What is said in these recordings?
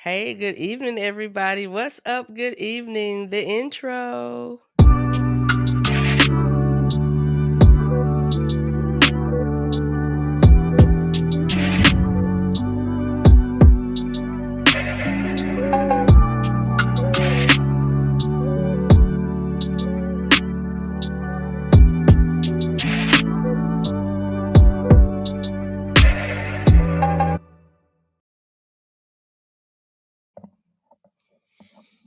Hey, good evening, everybody. What's up? Good evening. The intro.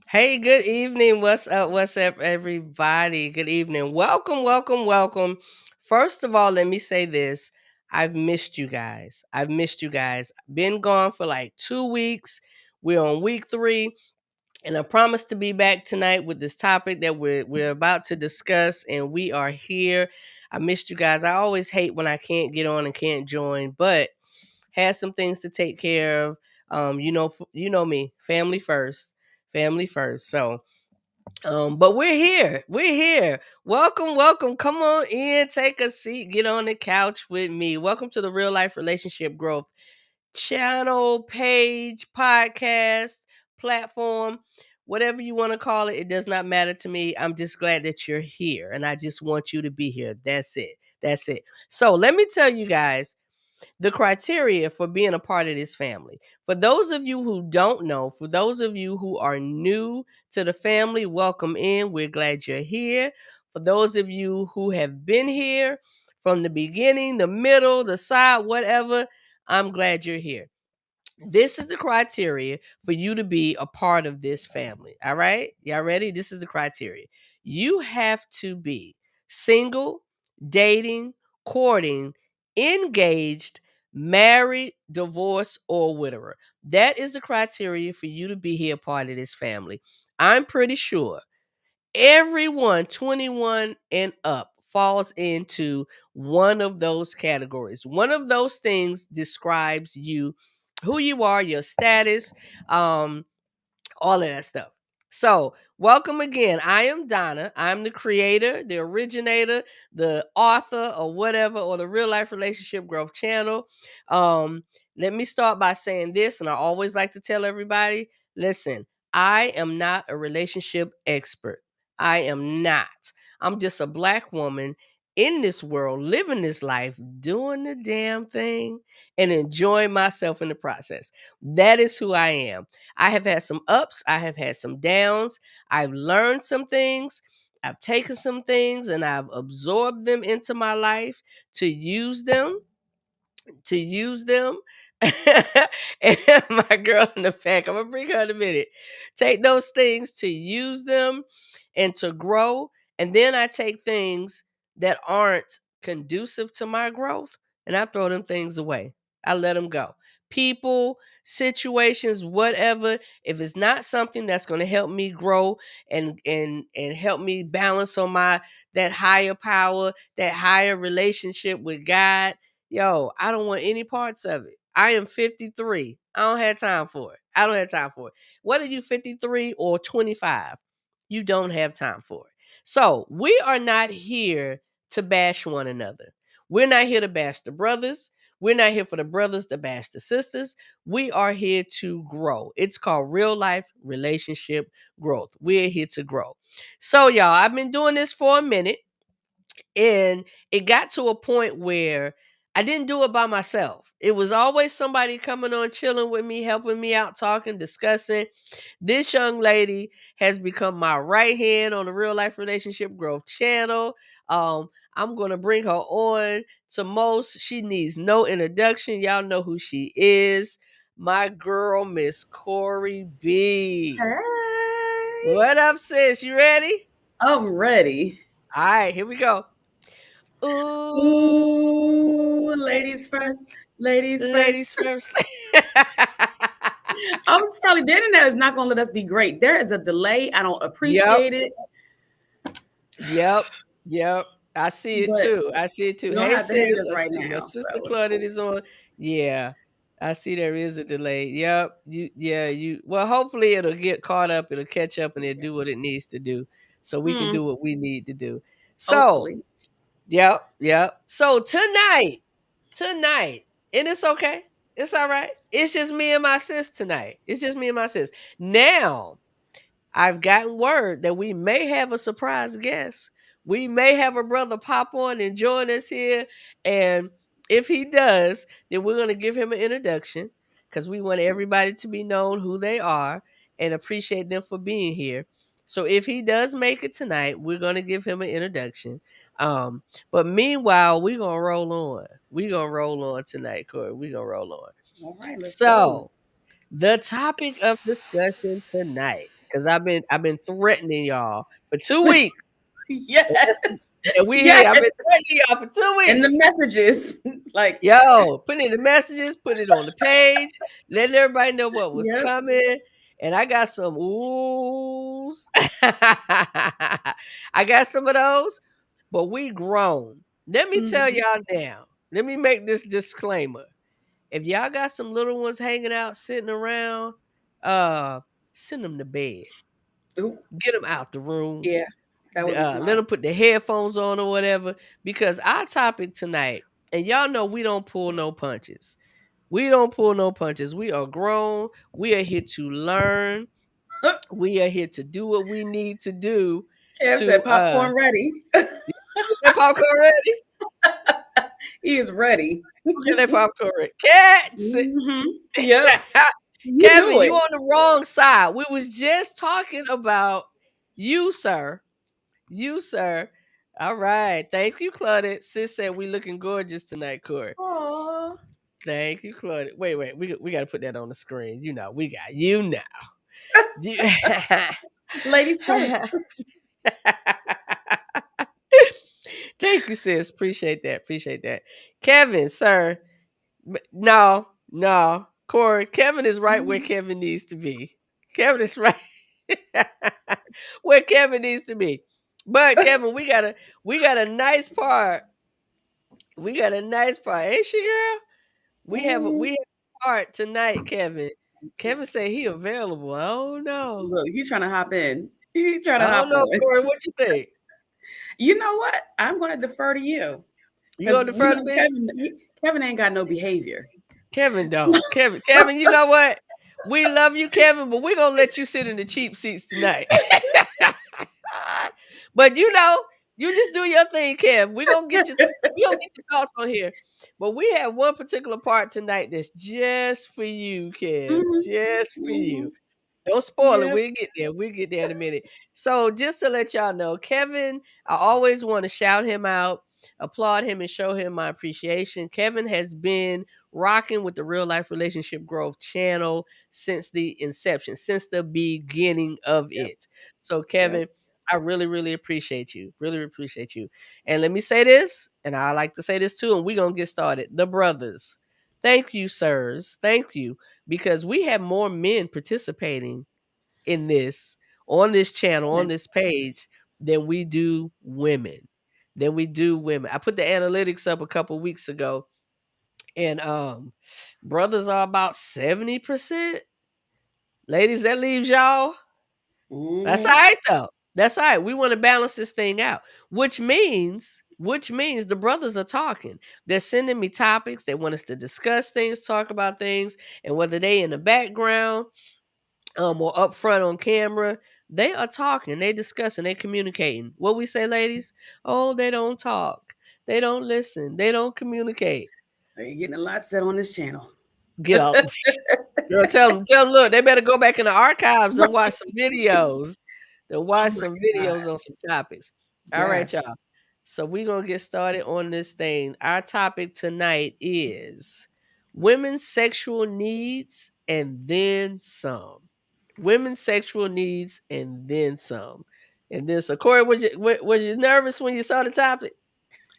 Hey, good evening. What's up? What's up, everybody? Good evening. Welcome, welcome, welcome. First of all, let me say this. I've missed you guys. I've missed you guys. Been gone for like 2 weeks. We're on week 3. And I promise to be back tonight with this topic that we're about to discuss, and we are here. I missed you guys. I always hate when I can't get on and can't join, but had some things to take care of. You know me, family first. So, but we're here. We're here. Welcome, welcome. Come on in, take a seat, get on the couch with me. Welcome to the Real Life Relationship Growth channel, page, podcast, platform, whatever you want to call it. It does not matter to me. I'm just glad that you're here, and I just want you to be here. That's it. That's it. So let me tell you guys the criteria for being a part of this family. For those of you who don't know, for those of you who are new to the family, welcome in. We're glad you're here. For those of you who have been here from the beginning, the middle, the side, whatever, I'm glad you're here. This is the criteria for you to be a part of this family. All right? Y'all ready? This is the criteria. You have to be single, dating, courting, engaged, married, divorced, or widower. That is the criteria for you to be here part of this family. I'm pretty sure everyone 21 and up falls into one of those categories. One of those things describes you, who you are, your status, um, all of that stuff. So, welcome again. I am Donna. I'm the creator, the originator, the author, or whatever, or the Real Life Relationship Growth channel. Um, Let me start by saying this, and I always like to tell everybody listen, I am not a relationship expert. I am not. I'm just a Black woman in this world, living this life, doing the damn thing, and enjoying myself in the process. That is who I am. I have had some ups, I have had some downs. I've learned some things, I've taken some things, and I've absorbed them into my life to use them to use them. And my girl in the back, I'm gonna bring her in a minute. Take those things to use them and to grow. And then I take things that aren't conducive to my growth and I throw them things away. I let them go. People, situations, whatever. If it's not something that's going to help me grow and help me balance on my that higher power, that higher relationship with God, yo, I don't want any parts of it. I am 53. I don't have time for it. I don't have time for it. Whether you 53 or 25, you don't have time for it. So we are not here to bash one another. We're not here to bash the brothers. We're not here for the brothers to bash the sisters. We are here to grow. It's called real life relationship growth. We're here to grow. So, y'all, I've been doing this for a minute. And it got to a point where I didn't do it by myself. It was always somebody coming on, chilling with me, helping me out, talking, discussing. This young lady has become my right hand on the Real Life Relationship Growth channel. I'm going to bring her on to most. She needs no introduction. Y'all know who she is. My girl, Miss Corey B. Hey, What up, sis? You ready? I'm ready. All right, here we go. Ooh, Ooh, ladies first. Ladies first. ladies first. I'm telling you, the internet is not going to let us be great. There is a delay. I don't Yep, appreciate it, yep, yep. I see it but too. I see it too. you don't Hey, have to hate sis. us I right see my now. sister So it's Claudette cool. is on. Yeah, I see there is a delay. Yep. You. Well, hopefully it'll get caught up. It'll catch up and it'll Yeah. do what it needs to do, so we can Hmm, do what we need to do. So, hopefully. yep, yep. So tonight, and it's okay. It's all right. It's just me and my sis tonight. It's just me and my sis. Now, I've gotten word that we may have a surprise guest. We may have a brother pop on and join us here. And if he does, then we're going to give him an introduction because we want everybody to be known who they are and appreciate them for being here. So if he does make it tonight, we're going to give him an introduction. Um, but meanwhile, we're going to roll on. We're going to roll on tonight, Corey. We're going to roll on. All right, let's go. So, the topic of discussion tonight, because I've been threatening y'all for 2 weeks. Yes. And we Yes. here. I've been threatening y'all for 2 And the weeks. messages. Like, Yo, put in the messages, put it on the page, letting everybody know what was yep. coming. And I got some oohs. I got some of those, but we grown. Let me tell Mhm. y'all now. Let me make this disclaimer. If y'all got some little ones hanging out, sitting around, uh, send them to bed. Ooh, Get them out the room. yeah, that would be Let smart. them put their headphones on or whatever. Because our topic tonight, and y'all know we don't pull no punches. We don't pull no punches. We are grown. We are here to learn. We are here to do what we need to do Kev to said popcorn ready. get that popcorn ready. He is ready. Get that popcorn ready. Cats. Hmm. Yep. You Kevin, knew you it. on the wrong side. We was just talking about you, sir. You, sir. All right. Thank you, Claudette. Sis said we looking gorgeous tonight, Corey. Aw. Thank you, Claudette. Wait. We got to put that on the screen. You know, we got you now. You- Ladies first. Thank you, sis. Appreciate that. Appreciate that. Kevin, sir. No. Corey, Kevin is right where Kevin needs to be. Kevin is right where Kevin needs to be. But Kevin, we got a nice part. We got a nice part, ain't she, girl? We Ooh. have a part tonight, Kevin. Kevin said he available. I don't know. Look, he's trying to hop in. He's trying to I don't hop know, on. Corey. What you think? You know what? I'm going to defer to you You because going to defer to me? Kevin ain't got no behavior. Kevin don't. Kevin, you know what? We love you, Kevin, but we're gonna let you sit in the cheap seats tonight. But you just do your thing, Kev. We gonna get your thoughts on here. But we have one particular part tonight that's just for you, Kev. Mhm, Just for mhm. you. Don't spoil it. Yep, We'll get there. We'll get there in a minute. So just to let y'all know, Kevin, I always want to shout him out, applaud him, and show him my appreciation. Kevin has been rocking with the Real Life Relationship Growth channel since the inception, since the beginning of yep, it. So yep. Kevin, I really, really appreciate you. Really appreciate you. And let me say this, and I like to say this too, and we're gonna get started. The brothers. Thank you, sirs. Thank you. Because we have more men participating in this on this channel, on Man. this page, than we do women. Than we do women. I put the analytics up a couple weeks ago, and brothers are about 70%. Ladies, that leaves y'all. That's all Mhm. right though. That's all right. We want to balance this thing out, which means the brothers are talking. They're sending me topics. They want us to discuss things, talk about things, and whether they in the background or up front on camera, they are talking, they discussing, they communicating. What we say, ladies? Oh, they don't talk. They don't listen. They don't communicate. You're getting a lot said on this channel. Get out. Girl, tell them, look, they better go back in the archives and watch some videos. They'll Oh watch my some God. videos on some topics. All right, Yes. y'all. So we're gonna get started on this thing. Our topic tonight is women's sexual needs and then some. Women's sexual needs and then some. And then so Corey, was you nervous when you saw the topic?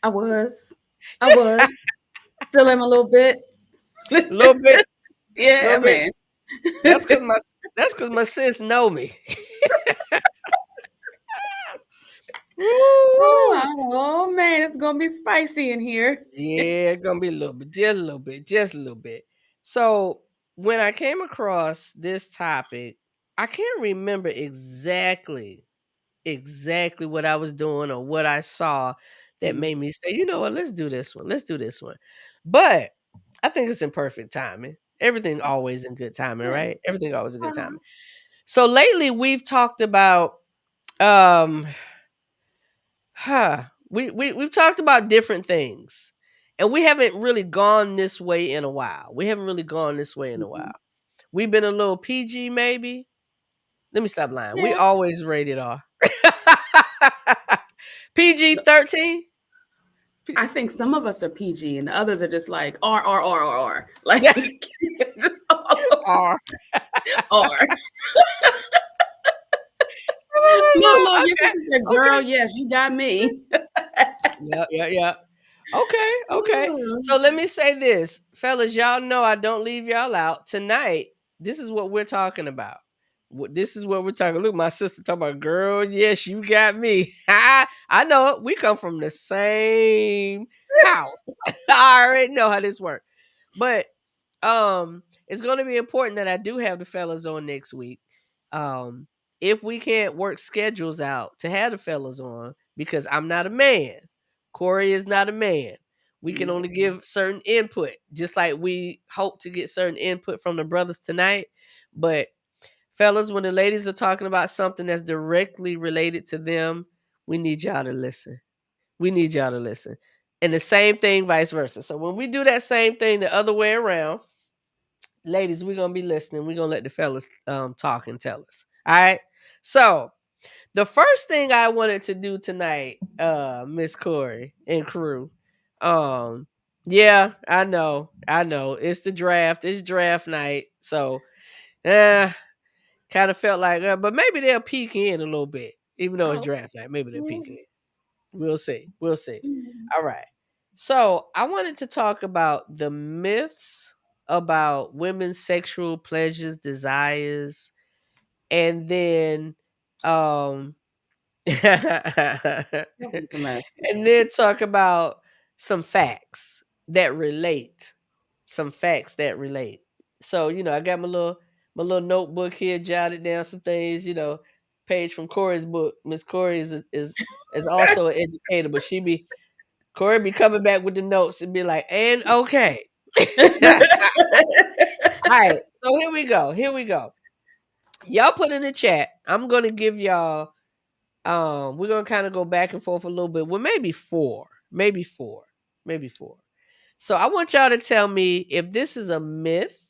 I was. I was. Still am a little bit. A little bit, a Yeah, little bit. man. That's cause my sis know me. Woo! Oh man, it's gonna be spicy in here. Yeah, it's gonna be a little bit, just a little bit, just a little bit. So when I came across this topic, I can't remember exactly what I was doing or what I saw that Mm, made me say, you know what, let's do this one. Let's do this one. But I think it's in perfect timing. Everything always in good timing, Yeah. right? Everything always in good Uh-huh. timing. So lately we've talked about um we've talked about different things. And we haven't really gone this way in a while. We haven't really gone this way in a while. Mhm. We've been a little PG maybe. Let me stop lying. We Yeah. always rated R. PG-13? I think some of us are PG and the others are just like R, R, R, R, R. Like Yeah. just all over R. R. Some of us Look, are your okay. sister said, Okay. girl, yes, you got me. Yeah, yeah, yeah. Okay, okay. So Ooh. let me say this, fellas, y'all know I don't leave y'all out. Tonight, this is what we're talking about. This is what we're talking. Look, my sister talking about, girl, yes, you got me. I know it. We come from the same house. I already know how this works. But it's going to be important that I do have the fellas on next week. Um, if we can't work schedules out to have the fellas on, because I'm not a man, Corey is not a man. We can only Yeah. give certain input, just like we hope to get certain input from the brothers tonight. But fellas, when the ladies are talking about something that's directly related to them, we need y'all to listen. We need y'all to listen. And the same thing, vice versa. So when we do that same thing the other way around, ladies, we're gonna be listening. We're gonna let the fellas talk and tell us. All right. So the first thing I wanted to do tonight, Miss Corey and crew, yeah, I know, it's the draft, it's draft night, so, kind of felt like, but maybe they'll peek in a little bit, even though it's Oh, draft night. Maybe they'll peek yeah. in. We'll see. We'll see. Mhm. All right. So I wanted to talk about the myths about women's sexual pleasures, desires, and then um and Heaven to mercy. then talk about some facts that relate. Some facts that relate. So, I got my little notebook here, jotted down some things, page from Corey's book. Miss Corey is also an educator, but Corey be coming back with the notes and be like, and okay. All right. So here we go. Here we go. Y'all put in the chat. I'm gonna give y'all we're gonna kind of go back and forth a little bit. Well, maybe four. Maybe four. Maybe four. So I want y'all to tell me if this is a myth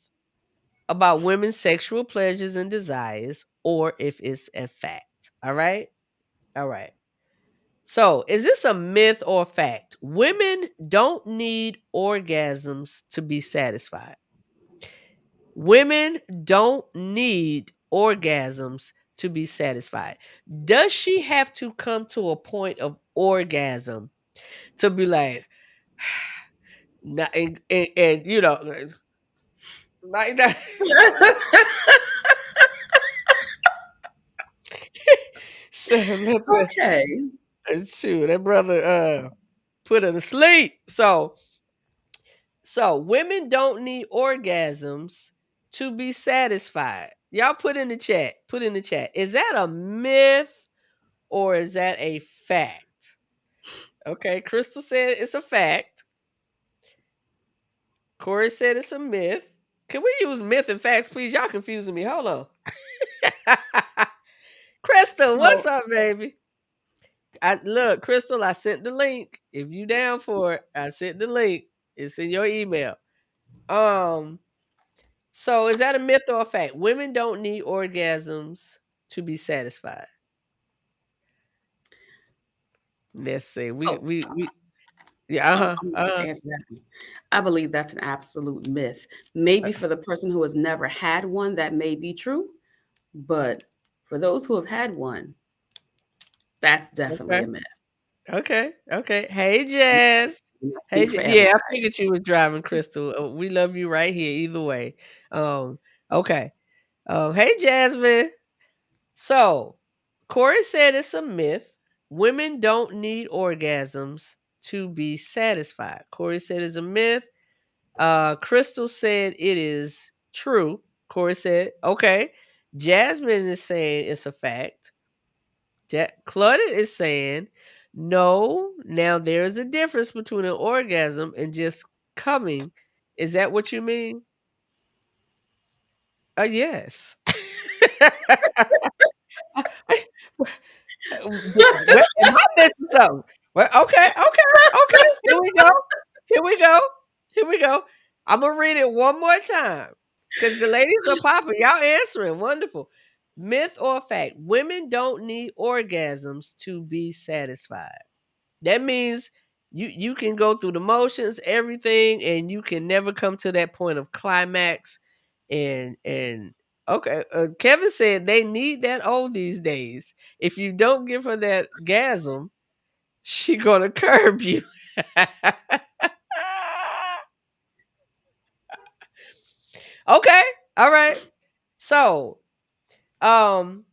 about women's sexual pleasures and desires or if it's a fact. All right? All right. So, is this a myth or a fact? Women don't need orgasms to be satisfied. Women don't need orgasms to be satisfied. Does she have to come to a point of orgasm to be like, and like that? So, Okay. shoot, that brother put her to sleep. So women don't need orgasms to be satisfied. Y'all put in the chat. Put in the chat. Is that a myth or is that a fact? Okay, Crystal said it's a fact. Corey said it's a myth. Can we use myth and facts, please? Y'all confusing me. Hold on. Crystal, what's So, up, baby? I look, Crystal, I sent the link. If you down for it, I sent the link. It's in your email. Um, So is that a myth or a fact? Women don't need orgasms to be satisfied. Let's see. We oh, we we yeah, uh-huh. I'm Uh-huh. gonna answer that one. I believe that's an absolute myth. Maybe for the person who has never had one, that may be true, but for those who have had one, that's definitely Okay. a myth. Okay. Okay. Hey Jazz. I Hey speak for Yeah, I everybody. figured you was driving Crystal. We love you right here either way. Um okay. Hey Jasmine. So Corey said it's a myth. Women don't need orgasms to be satisfied. Corey said it's a myth. Crystal said it is true. Corey said, okay. Jasmine is saying it's a fact. Claudette is saying, no. Now there's a difference between an orgasm and just coming. Is that what you mean? Yes. What am I missing something? Well, okay, okay, okay. Here we go. Here we go. Here we go. I'm gonna read it one more time because the ladies are popping. Y'all answering wonderful. Myth or fact? Women don't need orgasms to be satisfied. That means you can go through the motions, everything, and you can never come to that point of climax. And okay, Kevin said they need that old these days. If you don't give her that gasm, she gonna curb you. Okay, all right. So, um,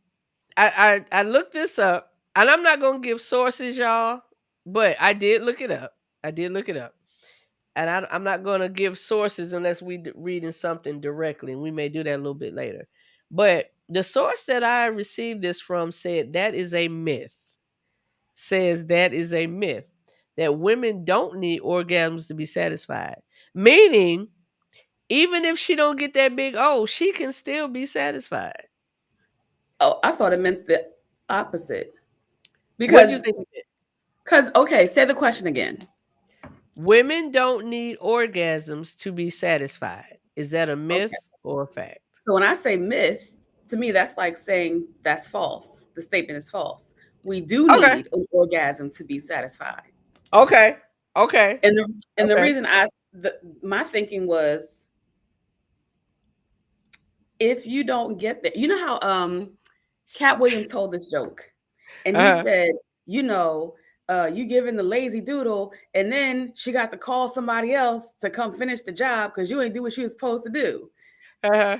I looked this up, and I'm not gonna give sources, y'all, but I did look it up. I did look it up. And I'm not going to give sources unless we reading something directly, and we may do that a little bit later. But the source that I received this from said that is a myth. Says that is a myth that women don't need orgasms to be satisfied. Meaning, even if she don't get that big O, she can still be satisfied. Oh, I thought it meant the opposite. What do you Because, think? okay, say the question again. Women don't need orgasms to be satisfied. Is that a Okay. myth or a fact? So when I say myth, to me, that's like saying that's false. The statement is false. We do Okay. need an orgasm to be satisfied. Okay. Okay. And the Okay. reason my thinking was, if you don't get that, you know how Cat Williams told this joke, and he Uh-huh. said, you giving the lazy doodle, and then she got to call somebody else to come finish the job because you ain't do what she was supposed to do. Uh-huh.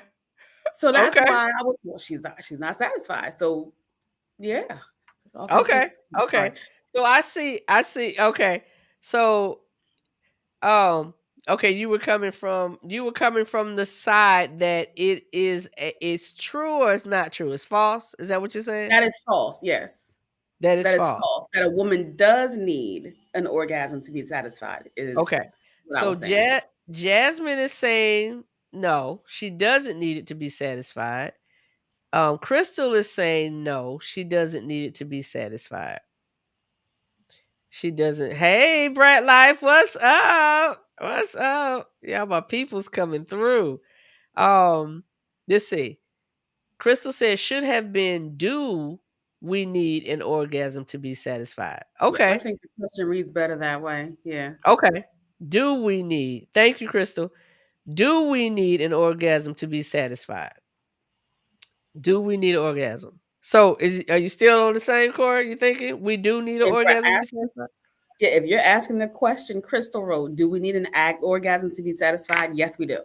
So that's Okay. why I was, well, she's not satisfied. So yeah, all that Okay. takes. Okay. Sorry. So I see. Okay. So um okay, you were coming from the side that it's true or it's not true. It's false. Is that what you're saying? That is false. Yes, That is that is false. false. That a woman does need an orgasm to be satisfied is Okay. what I So was saying. Jasmine is saying no, she doesn't need it to be satisfied. Crystal is saying no, she doesn't need it to be satisfied. She doesn't. Hey, Brat Life, what's up? What's up? Yeah, my people's coming through. Um, let's see. Crystal says should have been do we need an orgasm to be satisfied? Yeah, I Okay. think the question reads better that way. Yeah. Okay. Do we need? Thank you, Crystal. Do we need an orgasm to be satisfied? Do we need an orgasm? So are you still on the same core? You thinking we do need an If we're orgasm to be asking, satisfied? yeah, if you're asking the question, Crystal Road, do we need an orgasm to be satisfied? Yes, we do.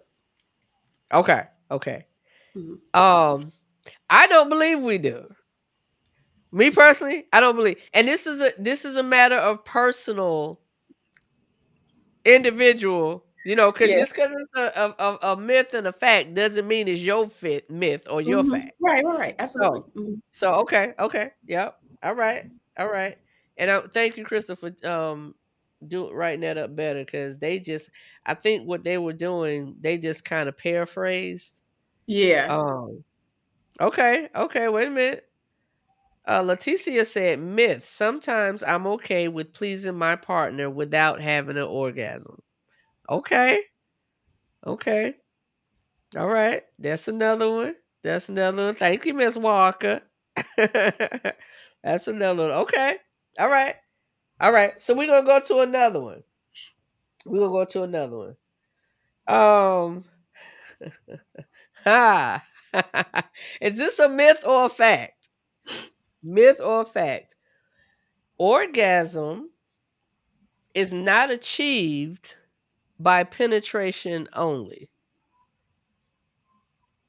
Okay. Okay. Mhm. Um, I don't believe we do. Me personally, I don't believe. And this is a matter of personal, individual. Because Yeah. just because it's a myth and a fact doesn't mean it's your fit myth or your Mhm. fact. Right, right, right. Absolutely. So, Mhm. so okay, okay, yep, all right, all right. And thank you, Crystal, for writing that up better because I think what they were doing, they just kind of paraphrased. Yeah. Um, okay, okay, wait a minute. Leticia said, myth. Sometimes I'm okay with pleasing my partner without having an orgasm. Okay. Okay. All right. That's another one. That's another one. Thank you, Miss Walker. That's another one. Okay. All right. All right. So we're gonna go to another one. We're gonna go to another one. Um ha. Is this a myth or a fact? Myth or a fact? Orgasm is not achieved by penetration only.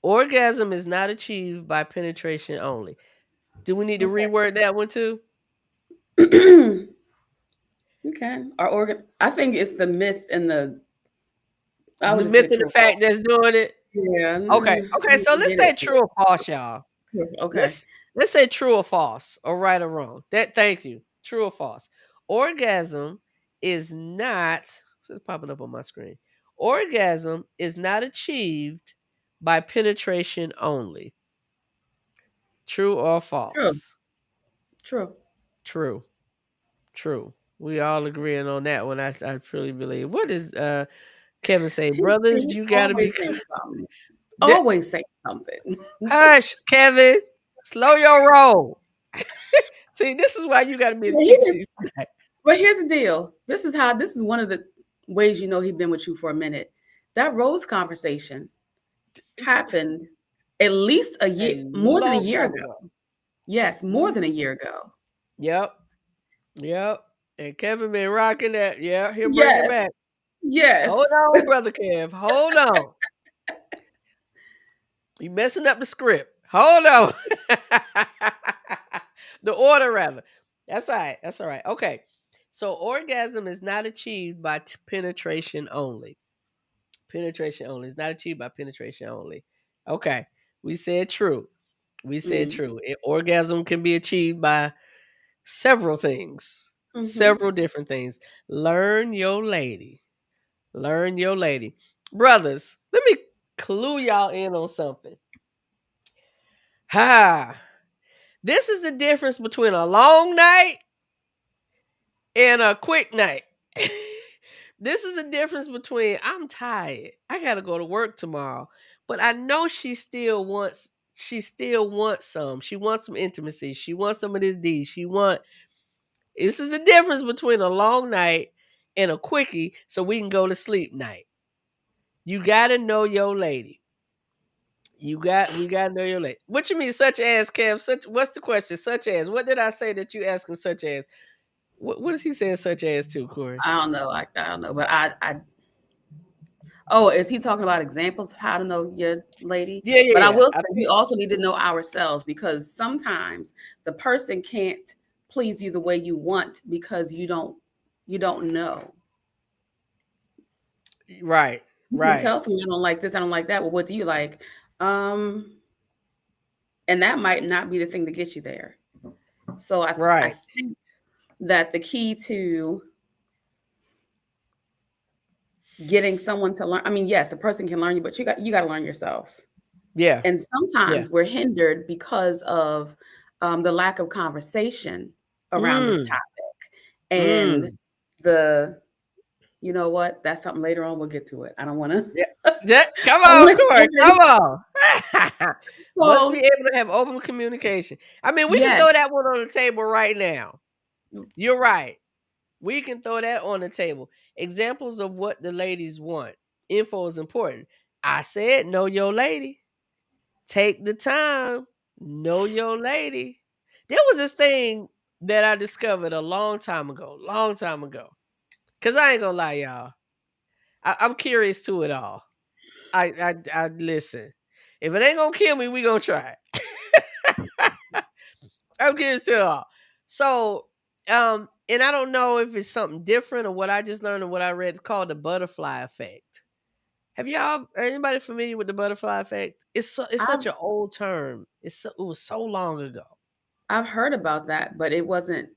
Orgasm is not achieved by penetration only. Do we need to Okay. reword that one too? Okay. Our organ. I think it's the myth and the. I would The just say myth and true the or fact false. that's doing it? Yeah. Okay. Okay, so let's Get say it. true or false, y'all. Okay. Let's say true or false, or right or wrong. Thank you. True or false. Orgasm is not, it's popping up on my screen. Orgasm is not achieved by penetration only. True or True. false? True. True. True. We all agreeing on that one. I truly believe. What does Kevin say? Brothers, He's you gotta be always saying something. Th- Always saying something. hush, Kevin. Slow your roll. See, this is why you gotta be the Well, chick seat. but here's the deal. This is one of the ways you know he's been with you for a minute. That rose conversation happened at least a A year, more than a long year time ago. ago. Yes, more than a year ago. Yep. Yep. And Kevin been rocking that. Yeah, he'll bring it Yes. back. Hold Yes. on, brother Kev. Hold on. You messing up the script. Hold on. The order, rather. That's all right. That's all right. Okay. So orgasm is not achieved by penetration only. Penetration only. It's not achieved by penetration only. Okay. We said true. We said Mm. true. Orgasm can be achieved by several things, Hmm. several different things. Learn your lady. Learn your lady. Brothers, let me clue y'all in on something. Ha! This is the difference between a long night and a quick night. This is the difference between I'm tired. I gotta go to work tomorrow. But I know she still wants some. She wants some intimacy. She wants some of this D. This is the difference between a long night and a quickie so we can go to sleep night. You gotta know your lady. We gotta know your lady. What you mean, such as, Kev? What's the question? Such as, what did I say that you asking such as? What is he saying such as to, Corey? I don't know. I don't know. But oh, is he talking about examples of how to know your lady? Yeah, yeah, But I yeah. will say I we think also need to know ourselves because sometimes the person can't please you the way you want because you don't know. right, You can right, tell someone I don't like this, I don't like that. Well, what do you like? Um, and that might not be the thing to get you there. So I right. think that the key to getting someone to learn, I mean, yes, a person can learn you, but you got to learn yourself. Yeah, And yeah. sometimes we're hindered because of the lack of conversation around this Mm, topic. And mm. the, you know what? That's something later on. We'll get to it. I don't want to. Yeah, yeah. Come I don't on, want to Corey. get Come it. on. Must be So able to have open communication. I mean, we can yes, throw that one on the table right now. You're right. We can throw that on the table. Examples of what the ladies want. Info is important. I said, know your lady. Take the time. Know your lady. There was this thing that I discovered a long time ago. Long time ago. Cause I ain't gonna lie, y'all. I'm curious to it all. I listen. If it ain't gonna kill me, we gonna try it. I'm curious to it all. So, and I don't know if it's something different or what I just learned or what I read. It's called the butterfly effect. Have y'all anybody familiar with the butterfly effect? It's I've such an old term. It was so long ago. I've heard about that, but it wasn't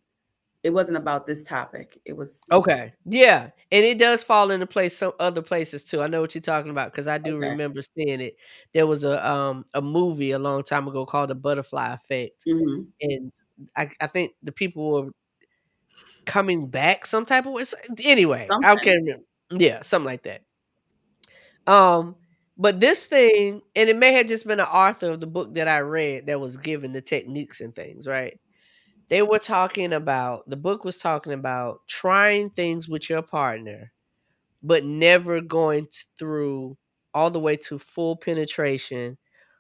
about this topic. It was Okay. Yeah. And it does fall into place some other places too. I know what you're talking about because I do okay. remember seeing it. There was a movie a long time ago called The Butterfly Effect. Hmm. And I think the people were coming back some type of way. Anyway, I Something. can't remember. Yeah, something like that. Um, but this thing, and it may have just been an author of the book that I read that was given the techniques and things, right? They were talking about the book was talking about trying things with your partner, but never going through all the way to full penetration,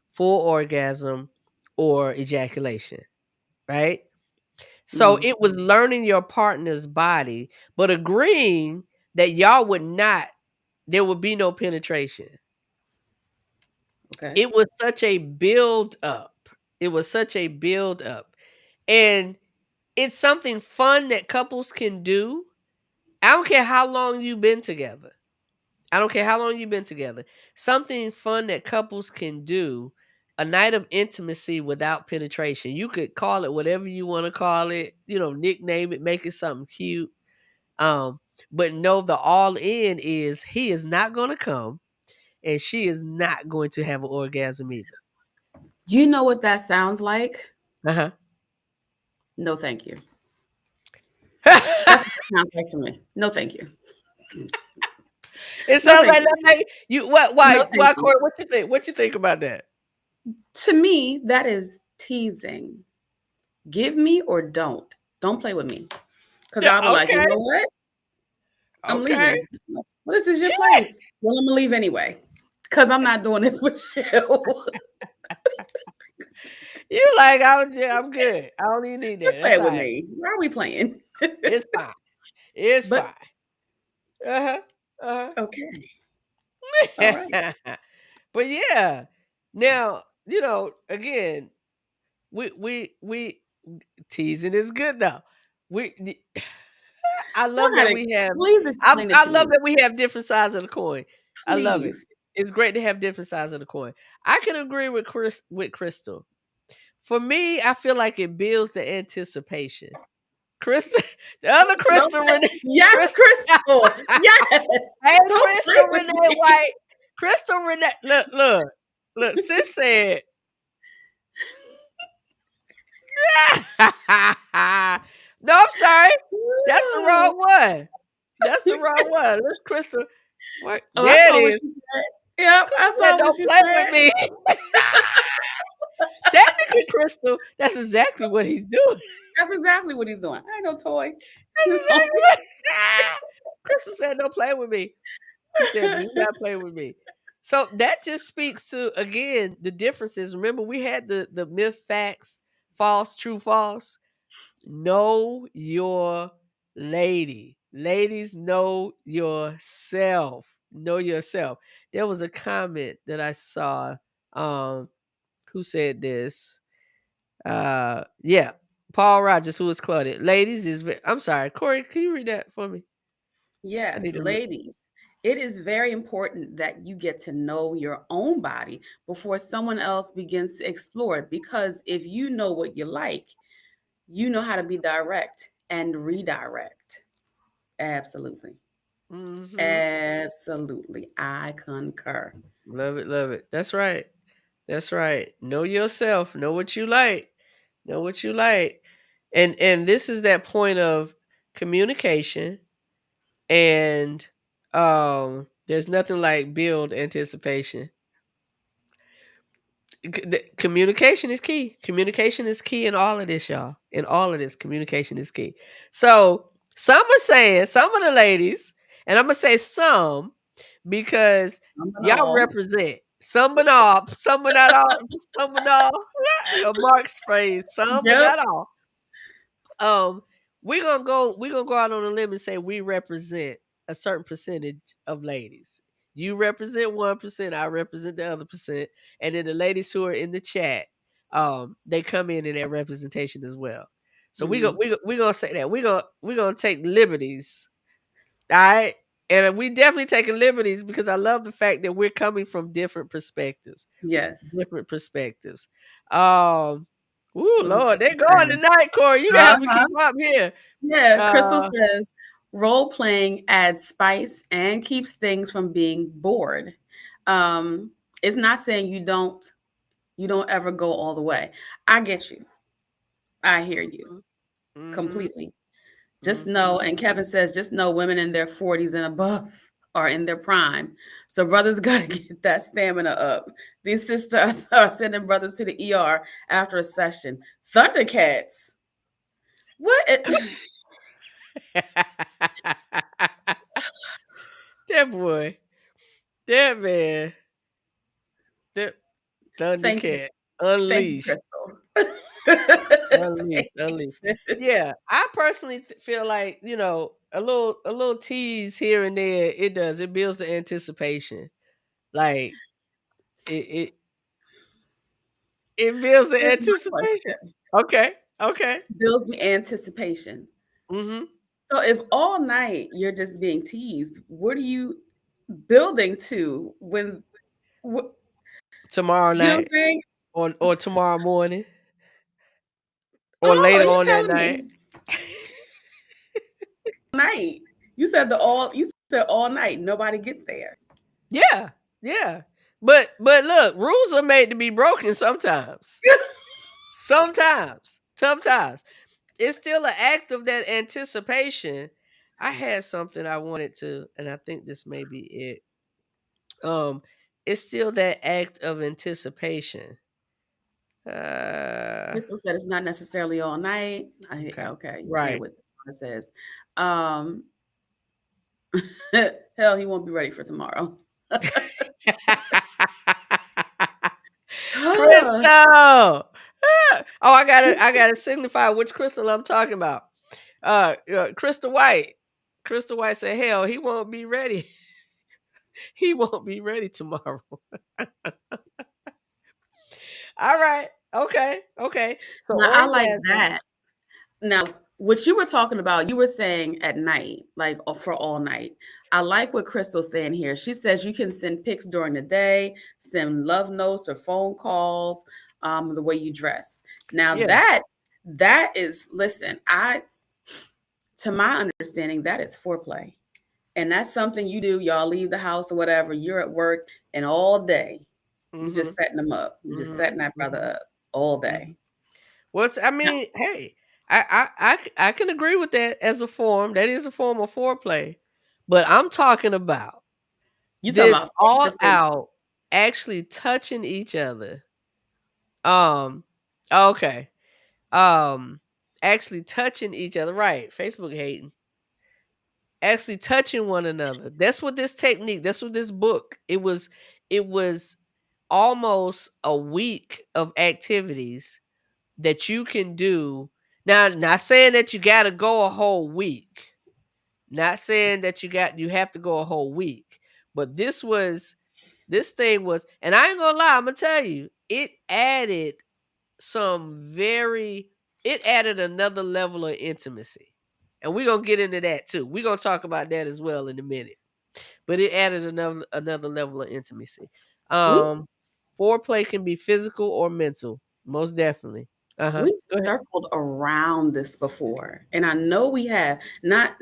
full orgasm, or ejaculation, right? So Hmm. it was learning your partner's body, but agreeing that y'all would not, there would be no penetration. Okay. It was such a build up. It was such a build up. And it's something fun that couples can do. I don't care how long you've been together. I don't care how long you've been together. Something fun that couples can do. A night of intimacy without penetration. You could call it whatever you want to call it, nickname it, make it something cute. But know the all in is he is not going to come and she is not going to have an orgasm either. You know what that sounds like? Uh-huh. No, thank you. That's what it sounds like to me. No, thank you. It No, sounds thank like you. nothing. You what? No, thank Why, you. Corey? What you think? What you think about that? To me, that is teasing. Give me or don't. Don't play with me. Because Yeah. I'll be like, you Okay. know what? I'm Okay. leaving. Well, this is your place. Well, I'm gonna leave anyway. Because I'm not doing this with you. You like I'm good. I don't even need Quit that. That's playing all with right. me. Why are we playing? It's fine. It's But fine. Uh huh. okay. All Uh right. huh. But yeah. Now again, we teasing is good though. We I Go love that ahead. we have Please explain it I to love me. that we have different sides of the coin. I love it. Please. It's great to have different sides of the coin. I can agree with Crystal. For me, I feel like it builds the anticipation. Crystal, the other Don't Crystal play. Renee, Yes, Crystal, Crystal. Yes. hey Don't play Crystal with Renee me. White, Crystal Renee, look. Sis said, no, I'm sorry, that's the wrong one. That's the wrong one. Look, Crystal, what? Oh, I There it saw what is. she said. Yep, I Said, saw what don't she play with said. me. Technically, Crystal, that's exactly what he's doing. That's exactly what he's doing. I ain't no toy. That's No. exactly what Crystal said, don't play with me. He said, do not play with me. So that just speaks to again the differences. Remember, we had the myth, facts, false, true, false. Know your lady. Ladies, know yourself. Know yourself. There was a comment that I saw. Who said this? Yeah, Paul Rogers, who was cluttered. Ladies is. I'm sorry, Corey. Can you read that for me? I Yes, need to. ladies, it is very important that you get to know your own body before someone else begins to explore it. Because if you know what you like, you know how to be direct and redirect. Absolutely. Mm-hmm. Absolutely. I concur. Love it, love it. That's right. That's right. Know yourself. Know what you like. Know what you like. And this is that point of communication and there's nothing like build anticipation. Communication is key. Communication is key in all of this, y'all. In all of this, communication is key. So some are saying, some of the ladies, and I'm gonna say some because I'm and y'all all. represent some but all, some but not all, some but all. Mark's phrase, some but Yep. not all. Um, we're gonna go out on a limb and say we represent a certain percentage of ladies. You represent 1%, I represent the other percent, and then the ladies who are in the chat, they come in that representation as well. So Mhm. we gonna say that we gonna take liberties, all right, and we definitely taking liberties because I love the fact that we're coming from different perspectives, Yes. different perspectives. Um, Ooh, Lord, they going 100%. tonight, Corey. You gonna have to Uh-huh. keep up here. Yeah, Crystal Uh, says role playing adds spice and keeps things from being bored. Um, it's not saying you don't ever go all the way. I get you. I hear you mhm, completely. Just mhm. know, and Kevin says, just know women in their 40s and above are in their prime. So brothers got to get that stamina up. These sisters are sending brothers to the ER after a session. Thundercats. What? That boy, that man, that Thank you. Thundercat, Thank you, unleashed, Crystal. Thank unleashed, you, unleashed. sis. Yeah, I personally feel like a little tease here and there. It does. It builds the anticipation. Like it it builds the Here's my anticipation. question. Okay, okay. Builds the anticipation. Mm-hmm. So if all night you're just being teased, what are you building to when wh- Tomorrow you know what I'm night saying? or tomorrow morning or Oh, later are you on that telling night. me night? You said all night. Nobody gets there. Yeah, yeah. But look, rules are made to be broken sometimes. Sometimes. It's still an act of that anticipation. I had something I wanted to, and I think this may be it. It's still that act of anticipation. Uh, Crystal said it's not necessarily all night. okay. Okay, you say Right. what it says. Um, hell, he won't be ready for tomorrow. Crystal. Oh, I gotta signify which Crystal I'm talking about. Crystal White. Crystal White said, "Hell, he won't be ready. He won't be ready tomorrow." All right. Okay. Okay. So Now, I like orgasm. that. Now, what you were talking about, you were saying at night, like for all night. I like what Crystal's saying here. She says you can send pics during the day, send love notes or phone calls, the way you dress. Now Yeah. that is, listen, to my understanding, that is foreplay. And that's something you do. Y'all leave the house or whatever, you're at work, and all day you Mm-hmm. just setting them up. You just Mm-hmm. setting that Mm-hmm. brother up all Mm-hmm. day. What's I Now, mean, hey, I can agree with that as a form. That is a form of foreplay. But I'm talking about you talking this about face all to face. out actually touching each other. Um, okay. Actually touching each other. Right. Facebook hating. Actually touching one another. That's what this technique, that's what this book. It was almost a week of activities that you can do. Now, not saying that you got to go a whole week. Not saying that you have to go a whole week. But this thing was, and I ain't gonna lie, I'm gonna tell you, some very it added another level of intimacy. And we're gonna get into that too. We're gonna talk about that as well in a minute. But it added another level of intimacy. We Um Foreplay can be physical or mental. Most definitely. Uh-huh. we've Go ahead. circled around this before, and I know we have. Not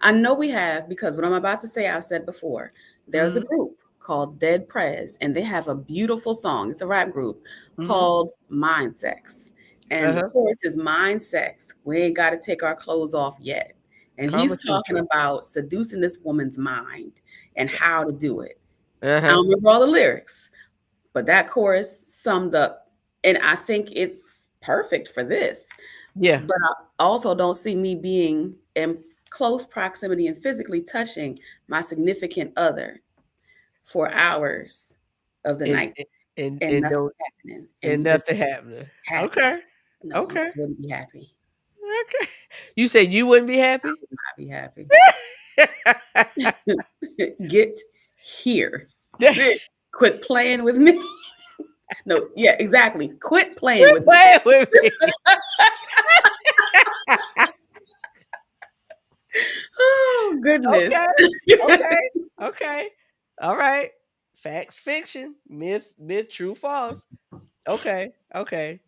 I know we have, because what I'm about to say I've said before. There's a Mhm. group called Dead Prez, and they have a beautiful song. It's a rap group Mhm. called Mind Sex. And the Uh-huh. chorus is Mind Sex. We ain't got to take our clothes off yet. And Kama he's talking Sutra. about seducing this woman's mind and how to do it. I Uh-huh. don't remember all the lyrics, but that chorus summed up, and I think it's perfect for this. Yeah. But I also don't see me being in close proximity and physically touching my significant other for hours of the And night and and nothing don't happening. And and we just nothing happening. happy. Okay. No, Okay. I wouldn't be happy. Okay. You said you wouldn't be happy? I'd be happy. Get here. Quit playing with me. No, yeah, exactly. Quit playing Quit with me. playing with me. Oh, goodness. Okay. Okay. Okay. All right. Facts, fiction, myth, true, false. Okay. Okay.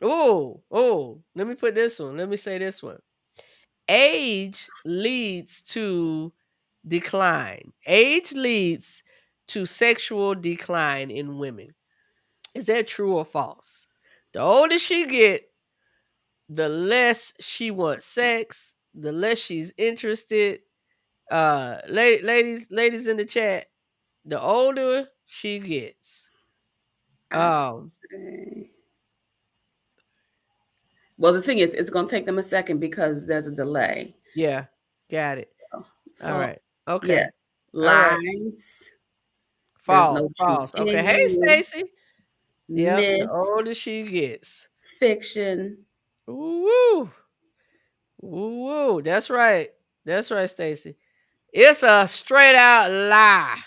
Oh. Let me put this one. Let me say this one. Age leads to decline. Age leads to sexual decline in women. Is that true or false? The older she get, the less she wants sex, the less she's interested. Ladies in the chat, the older she gets. I Um, say. Well, the thing is, it's going to take them a second because there's a delay. yeah, got it. All So, right. yes, Okay. All right. lies. There's False. no truth False. Okay. in Hey, you. Stacy. Yep. The Myth, older she gets. fiction. Ooh. Ooh. That's right. That's right, Stacy. It's a straight out lie.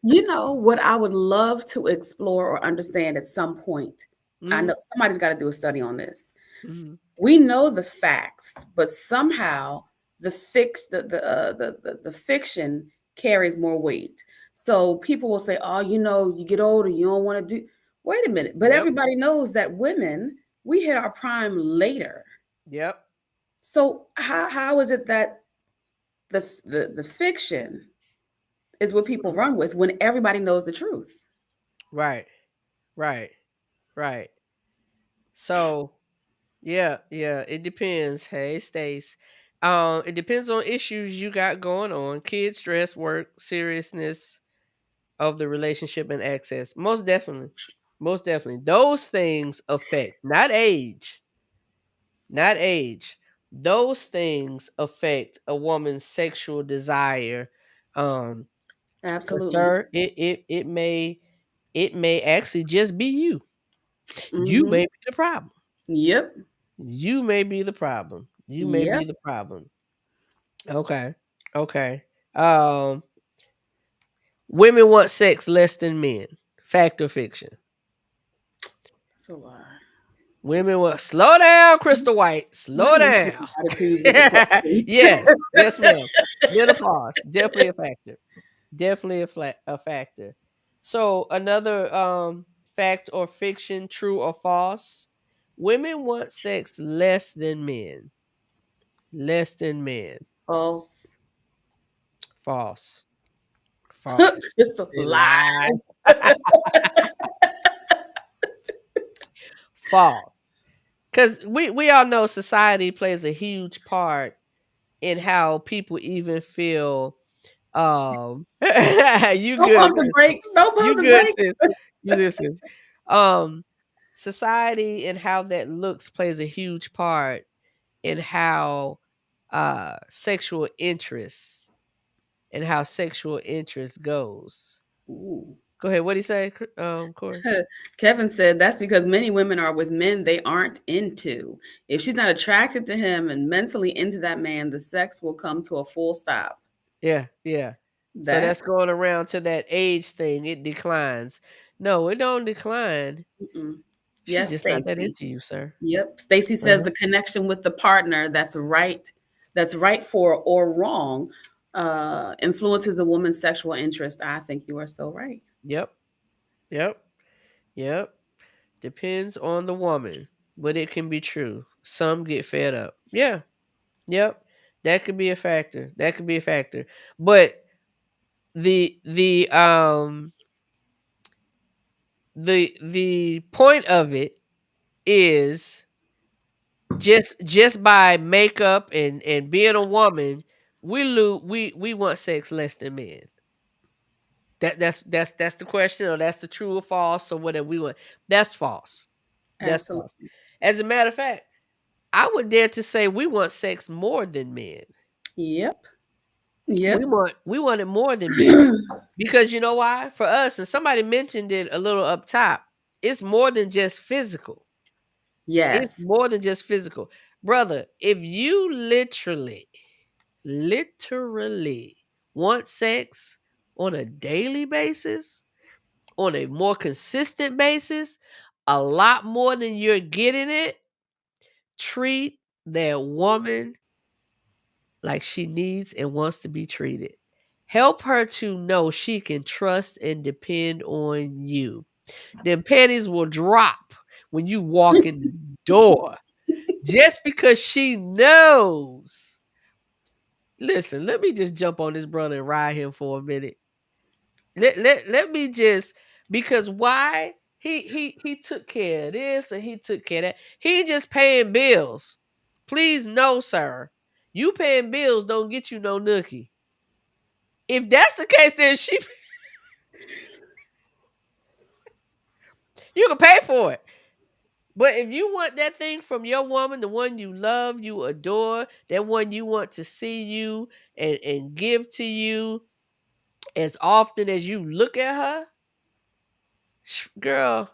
You know what I would love to explore or understand at some point? I Mm-hmm. know somebody's got to do a study on this. Mm-hmm. We know the facts, but somehow the fiction carries more weight. So people will say, "Oh, you get older, you don't want to do." Wait a minute, but Yep. everybody knows that women, we hit our prime later. Yep. So how is it that The fiction is what people Mhm. run with when everybody knows the truth. Right. Right. Right. So yeah, yeah, it depends. Hey, Stace. It depends on issues you got going on. Kids, stress, work, seriousness of the relationship and access. Most definitely. Most definitely. Those things affect, not age. Not age. Those things affect a woman's sexual desire. Um, because Absolutely. sir, it may actually just be you. You Hmm. may be the problem. Yep. You may be the problem. You may be Yep. the problem. Okay. Okay. Um, women want sex less than men. Fact or fiction? That's a lie. Women want slow down, Crystal White. Slow Not me down. taking attitudes with the question. Yes. Yes, ma'am. Menopause. Definitely a factor. Definitely a factor. So another fact or fiction, true or false? Women want sex less than men. Less than men. False. False. False. Crystal They lie. lies. False. Because we all know society plays a huge part in how people even feel. You Don't good, pump the Crystal. brakes. Don't pump You the good, brakes. sis. You listen. Um, society and how that looks plays a huge part in how sexual interests and how sexual interest goes. Ooh. Go ahead. What do you say, Corey? Kevin said that's because many women are with men they aren't into. If she's not attracted to him and mentally into that man, the sex will come to a full stop. Yeah, yeah. So That that's going around to that age thing. It declines. No, it don't decline. mm-mm. She's Yes, just not that Stacy. into you, sir. Yep. Stacy says Uh-huh. the connection with the partner that's right for or wrong, influences a woman's sexual interest. I think you are so right. Yep. Yep. Yep. Depends on the woman, but it can be true. Some get fed up. Yeah. Yep. That could be a factor. That could be a factor. But the the point of it is just by makeup and being a woman, we want sex less than men. That's the question, or that's the true or false, or whatever we want. That's false. That's false. Absolutely. As a matter of fact, I would dare to say we want sex more than men. Yep. We Yep. want it more than men. Because you know why? For us, and somebody mentioned it a little up top, it's more than just physical. It's Yes. more than just physical. Brother, if you literally want sex on a daily basis, on a more consistent basis, a lot more than you're getting it, treat that woman like she needs and wants to be treated. Help her to know she can trust and depend on you. Them panties will drop when you walk in the door just because she knows. Listen, let me just jump on this brother and ride him for a minute. Let me just, because why? He took care of this and he took care of that. He just paying bills. Please no, sir. You paying bills don't get you no nookie. If that's the case, then you can pay for it. But if you want that thing from your woman, the one you love, you adore, that one you want to see you and give to you as often as you look at her, girl,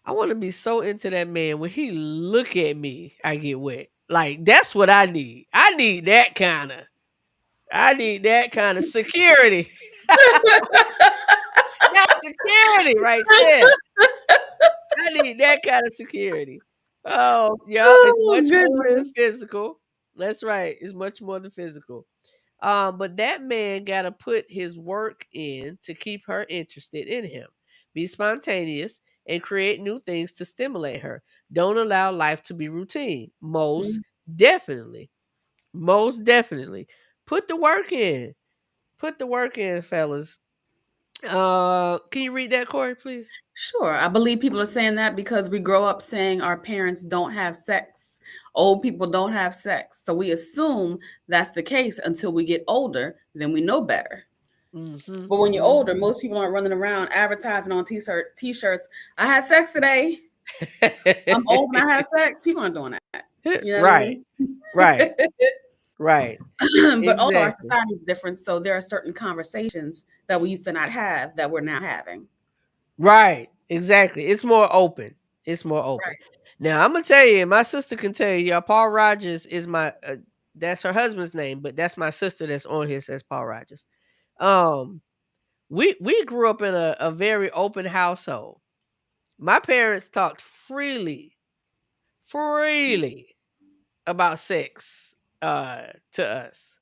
I want to be so into that man. When he look at me, I get wet. Like that's what I need. I need that kind of. I need that kind of security. That's security right there. I need that kind of security. Oh, yeah, it's Oh much more than goodness. physical. That's right. It's much more than physical. But that man gotta put his work in to keep her interested in him. Be spontaneous and create new things to stimulate her. Don't allow life to be routine. Most Mm, definitely. Most definitely. Put the work in. Put the work in, fellas. Can you read that, Corey, please? Sure. I believe people are saying that because we grow up saying our parents don't have sex. Old people don't have sex. So we assume that's the case until we get older, then we know better. Mm-hmm. But when you're older, most people aren't running around advertising on t-shirts. I had sex today. I'm old and I have sex. People aren't doing that. You know what I Right. mean? Right. Right. But also our Exactly. society is different. So there are certain conversations that we used to not have that we're now having. Right. Exactly. It's more open. It's more open. Right. Now I'm gonna tell you, my sister can tell you, Paul Rogers is my that's her husband's name, but that's my sister that's on here says Paul Rogers. Um, we grew up in a very open household. My parents talked freely about sex to us.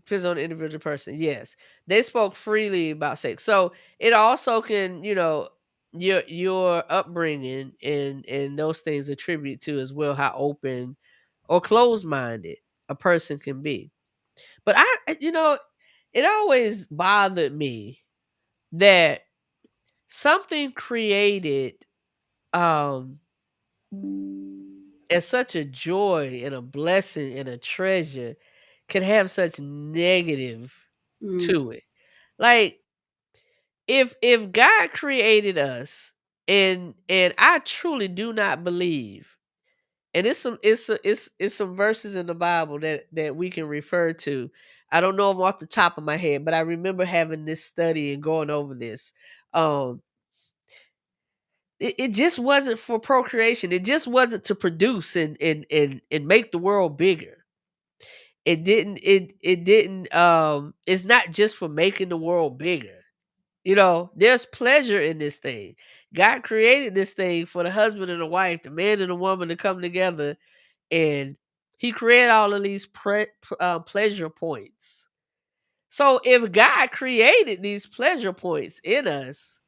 Depends on the individual person. Yes, they spoke freely about sex. So it also can, your upbringing and those things attribute to as well how open or closed minded a person can be. But it always bothered me that something created um as such a joy and a blessing and a treasure can have such negative Mm. to it. Like if God created us and I truly do not believe, and it's some verses in the Bible that we can refer to. I don't know them off the top of my head, but I remember having this study and going over this. Um it just wasn't for procreation. It just wasn't to produce and make the world bigger. It didn't it's not just for making the world bigger. There's pleasure in this thing. God created this thing for the husband and the wife, the man and the woman to come together, and he created all of these pleasure points. So if God created these pleasure points in us,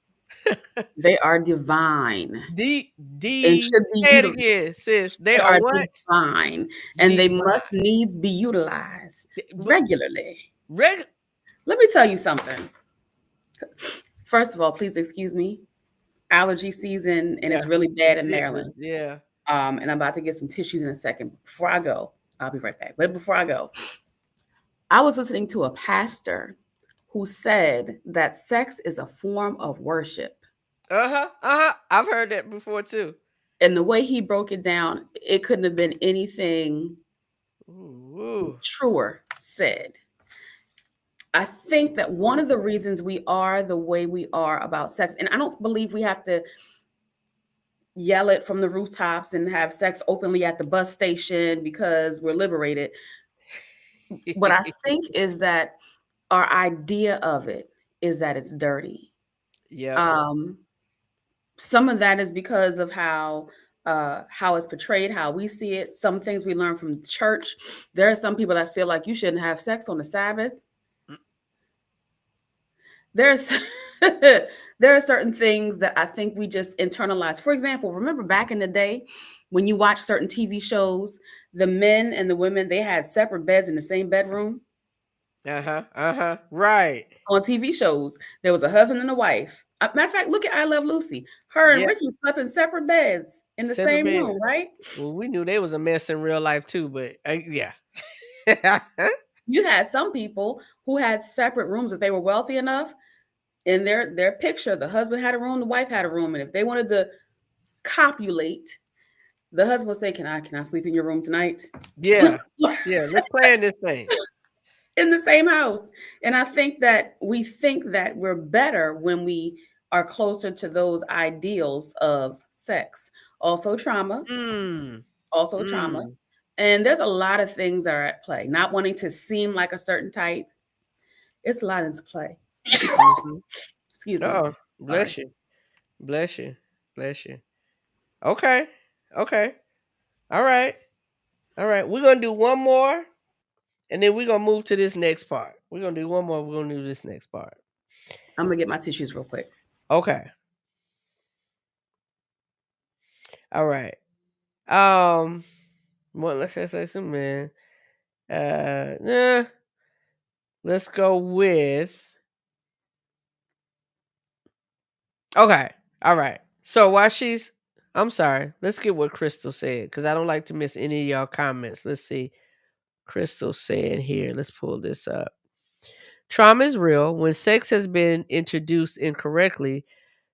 They are divine and the should be say it utilized. again, sis. They They are are what? divine and they Divine. must needs be utilized But regularly. reg- Let me tell you something. First of all, please excuse me. Allergy season and yeah, it's really bad in Maryland. yeah. And I'm about to get some tissues in a second. Before I go, I'll be right back. But before I go, I was listening to a pastor who said that sex is a form of worship. Uh-huh. Uh-huh. I've heard that before too. And the way he broke it down, it couldn't have been anything Ooh, ooh. truer said. I think that one of the reasons we are the way we are about sex, and I don't believe we have to yell it from the rooftops and have sex openly at the bus station because we're liberated. What I think is that our idea of it is that it's dirty. Yep. Um, some of that is because of how it's portrayed, how we see it. Some things we learn from church. There are some people that feel like you shouldn't have sex on the Sabbath. Mm. There's there are certain things that I think we just internalize. For example, remember back in the day when you watch certain TV shows, the men and the women they had separate beds in the same bedroom. Uh-huh. Uh-huh. Right. On TV shows, there was a husband and a wife. Matter of fact, look at I Love Lucy. Her and Yeah. Ricky slept in separate beds in the Separate same bed. room, right? Well, we knew they was a mess in real life too, but yeah. You had some people who had separate rooms if they were wealthy enough. In their picture, the husband had a room, the wife had a room, and if they wanted to copulate, the husband would say, "Can I sleep in your room tonight?" Yeah. Yeah. Let's plan this thing. In the same house. And I think that we think that we're better when we are closer to those ideals of sex. Also trauma, Mm. also trauma. Mm. And there's a lot of things that are at play. Not wanting to seem like a certain type. It's a lot into play. Mm-hmm. Excuse me. Oh, Sorry. bless you. Bless you. Bless you. Okay. Okay. All right. All right. We're gonna do one more and then we're gonna move to this next part. We're gonna do one more, we're gonna do this next part. I'm gonna get my tissues real quick. Okay. All right. Well, let's say some man. Nah, let's go with. Okay. All right. So while she's, I'm sorry. Let's get what Crystal said because I don't like to miss any of y'all comments. Let's see. Crystal said here. Let's pull this up. Trauma is real. When sex has been introduced incorrectly,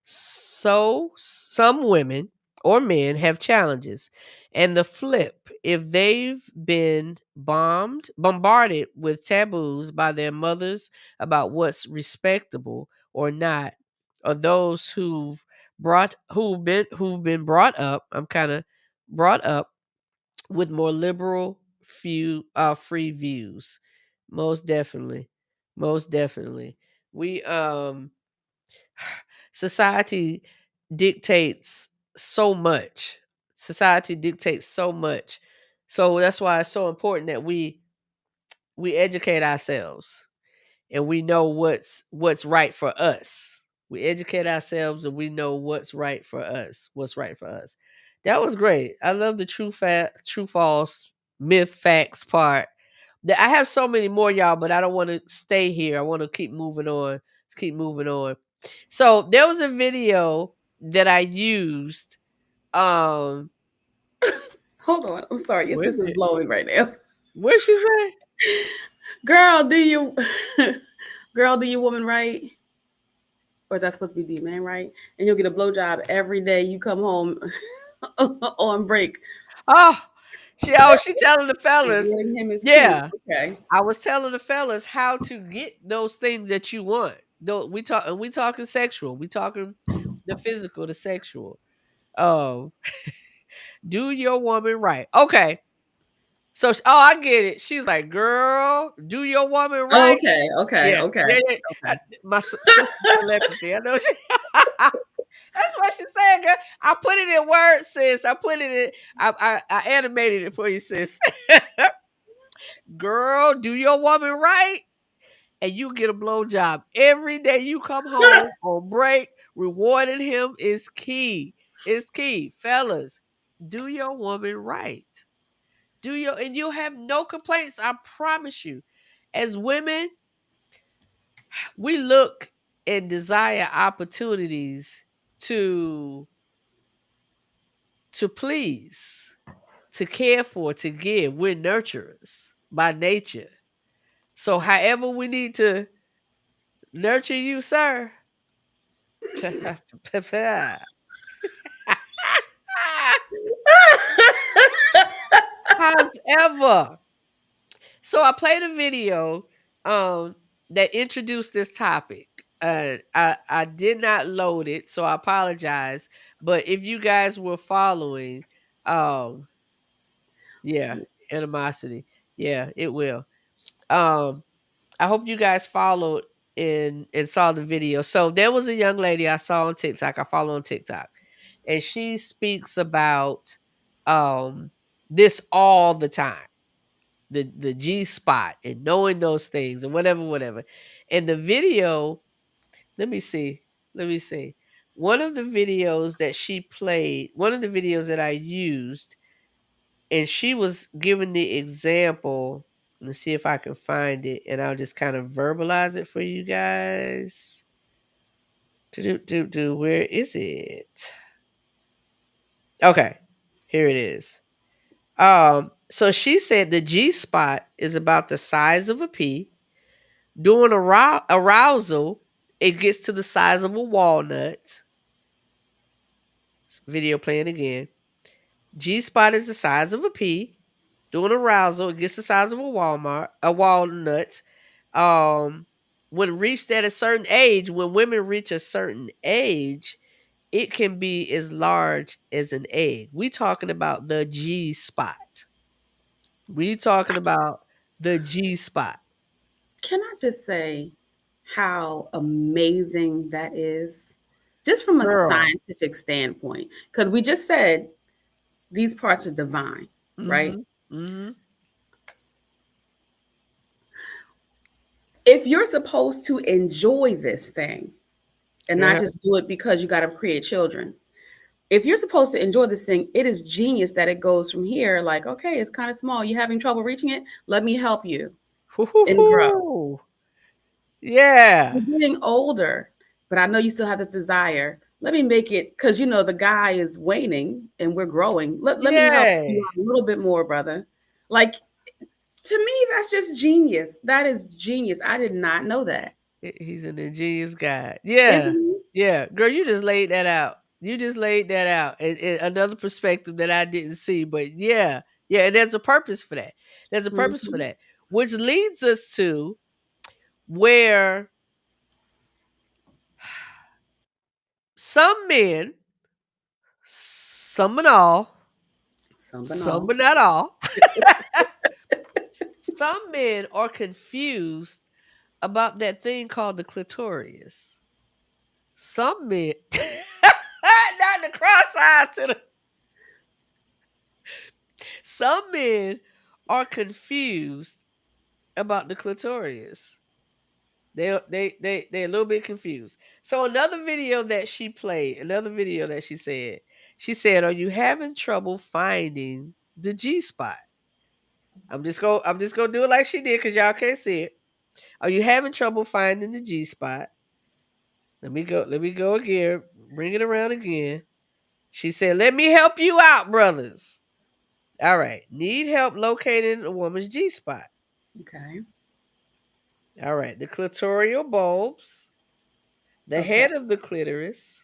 so some women or men have challenges. And the flip, if they've been bombarded with taboos by their mothers about what's respectable or not, or those who've been brought up, I'm kind of brought up with more liberal free views. Most definitely. Most definitely. We society dictates so much. Society dictates so much. So that's why it's so important that we educate ourselves and we know what's right for us. We educate ourselves and we know what's right for us. What's right for us. That was great. I love the true false, myth, facts part. I have so many more, y'all, but I don't want to stay here. I want to keep moving on. Let's keep moving on. So there was a video that I used. Um, Hold on. I'm sorry. Your wait a sis is minute. blowing right now. What she say? Girl, do you girl, do your woman right? Or is that supposed to be do your man right? And you'll get a blowjob every day you come home on break. Oh, she telling the fellas. Rewarding him is key. Yeah, Okay. I was telling the fellas how to get those things that you want. Though we talking sexual. We talking the physical, the sexual. Oh, do your woman right. Okay. So I get it. She's like, "Girl, do your woman Oh, right." okay, okay, Yeah. okay, Yeah, yeah. okay. My sister telepathy. I know she That's what she said, girl. I put it in words, sis. I put it in I animated it for you, sis. Girl, do your woman right and you get a blowjob. Every day you come home on break, rewarding him is key. It's key. Fellas, do your woman right. And you'll have no complaints. I promise you. As women, we look and desire opportunities to please, to care for, to give. We're nurturers by nature. So however we need to nurture you, sir. However, so I played a video that introduced this topic. I did not load it, so I apologize. But if you guys were following, um, yeah, animosity, yeah, it will. Um, I hope you guys followed and saw the video. So there was a young lady I saw on TikTok. I follow on TikTok, and she speaks about um this all the time. The G spot and knowing those things and whatever. And the video, let me see. Let me see. One of the videos that she played, one of the videos that I used, and she was giving the example. Let's see if I can find it, and I'll just kind of verbalize it for you guys. Where is it? Okay, here it is. So she said the G spot is about the size of a pea. During arousal, it gets to the size of a walnut. Video playing again. G spot is the size of a pea. During arousal, it gets the size of a walnut. Um, when reached at a certain age, when women reach a certain age, it can be as large as an egg. We talking about the G spot. We talking about the G spot. Can I just say how amazing that is? Just from a Girl. scientific standpoint. Because we just said these parts are divine, right? Mhm. Mhm. If you're supposed to enjoy this thing and not Yeah. just do it because you got to create children, if you're supposed to enjoy this thing, it is genius that it goes from here. Like, okay, it's kind of small. You having trouble reaching it? Let me help you and grow. Hoo-hoo-hoo. Yeah. You're getting older, but I know you still have this desire. Let me make it because you know the guy is waning and we're growing. Let me help you Yeah. out a little bit more, brother. Like to me, that's just genius. That is genius. I did not know that. He's an ingenious guy. Yeah. Isn't he? Yeah. Girl, you just laid that out. You just laid that out. And another perspective that I didn't see. But yeah. Yeah. And there's a purpose for that. There's a purpose for Mhm. that. Which leads us to where some men, some and all, Some some banal. but not all, some men are confused about that thing called the clitoris. Some men, not the cross eyes to the. Some men are confused about the clitoris. They're a little bit confused. So another video that she played, another video that she said, "Are you having trouble finding the G spot?" I'm just gonna do it like she did because y'all can't see it. Are you having trouble finding the G spot? Let me go again. Bring it around again. She said, "Let me help you out, brothers." All right. Need help locating a woman's G spot. Okay. All right. The clitoral bulbs, the Okay. head of the clitoris,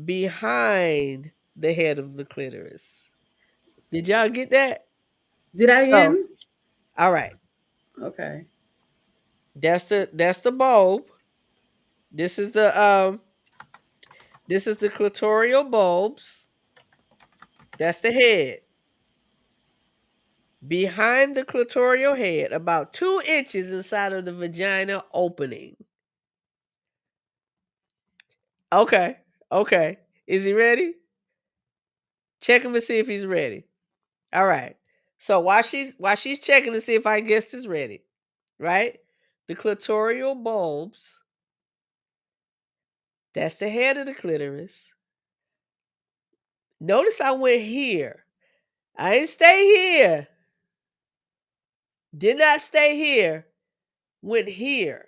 behind the head of the clitoris. Did y'all get that? Do that Oh, again. all right. Okay. That's the bulb. This is the clitoral bulbs. That's the head. Behind the clitoral head, about 2 inches inside of the vagina opening. Okay. Okay. Is he ready? Check him and see if he's ready. All right. So while she's checking to see if our guest is ready, right? The clitoral bulbs, that's the head of the clitoris. Notice I went here. I didn't stay here. Did not stay here. Went here.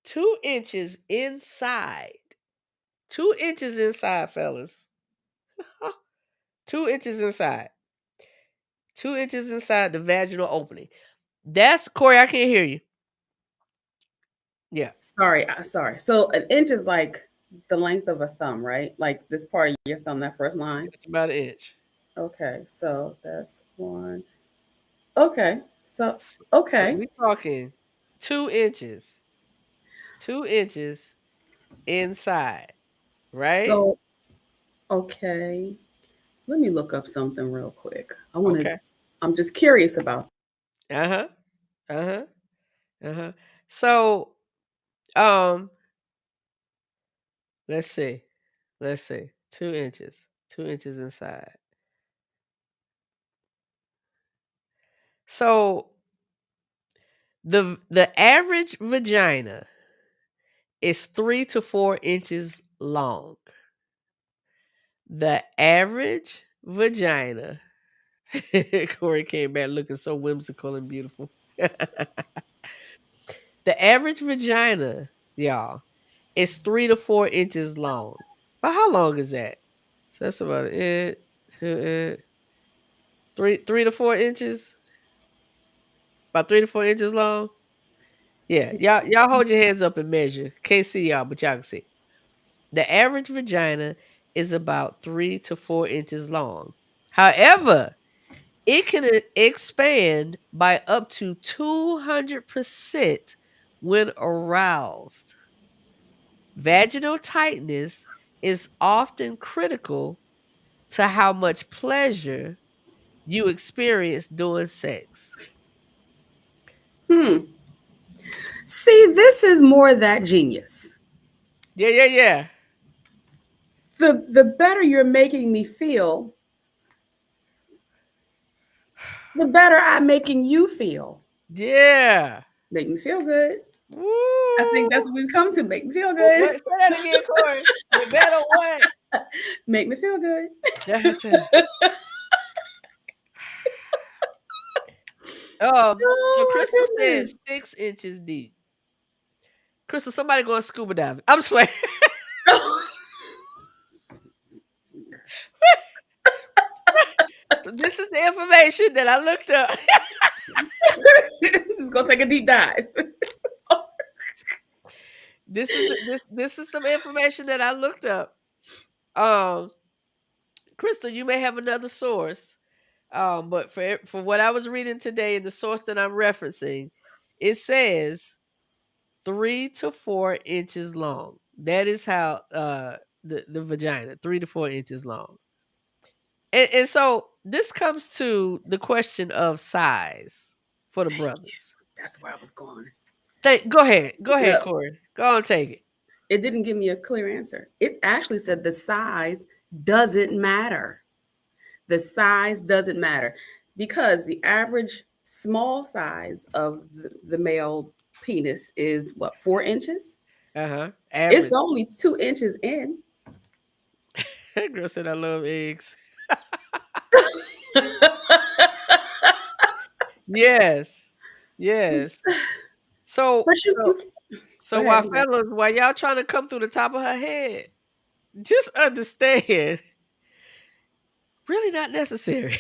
2 inches inside. 2 inches inside, fellas. 2 inches inside. 2 inches inside the vaginal opening. That's Corey. I can't hear you. Yeah, Sorry. Sorry. So an inch is like the length of a thumb, right? Like this part of your thumb, that first line. it's about an inch. Okay. So that's one. Okay. So So okay. we talking 2 inches. 2 inches inside, right? So okay. Let me look up something real quick. I want to. Okay. I'm just curious about. Uh huh. Uh huh. Uh huh. So, um, let's see. Let's see. 2 inches. 2 inches inside. So the average vagina is 3 to 4 inches long. The average vagina. Corey came back looking so whimsical and beautiful. The average vagina, y'all, is 3 to 4 inches long. But how long is that? So that's about it. 3 to 4 inches. About 3 to 4 inches long. Yeah, y'all hold your hands up and measure. Can't see y'all, but y'all can see. The average vagina is about 3 to 4 inches long. However, it can expand by up to 200% when aroused. Vaginal tightness is often critical to how much pleasure you experience during sex. Hmm. See, this is more that genius. Yeah, yeah, yeah. The better you're making me feel, the better I'm making you feel. Yeah. Make me feel good. I think Woo. that's what we've come to. Make me feel good. What? Say that again, Corey. The better what? Make me feel good. That's it. So Oh Crystal my said goodness. 6 inches deep. Crystal, somebody going scuba diving. I'm swearing. So this is the information that I looked up. Just go take a deep dive. This is some information that I looked up. Um, Crystal, you may have another source. But for what I was reading today and the source that I'm referencing, it says 3 to 4 inches long. That is how the vagina 3 to 4 inches long. And so this comes to the question of size for the Thank you. brothers. That's where I was going. Go ahead, Yep. Corey. Go on, take it. It didn't give me a clear answer. It actually said the size doesn't matter. The size doesn't matter because the average small size of the male penis is what, 4 inches? It's Average. only 2 inches in. That girl said I love eggs. Yes, yes. So But so go so ahead. while fellas, while y'all trying to come through the top of her head, just understand, really not necessary.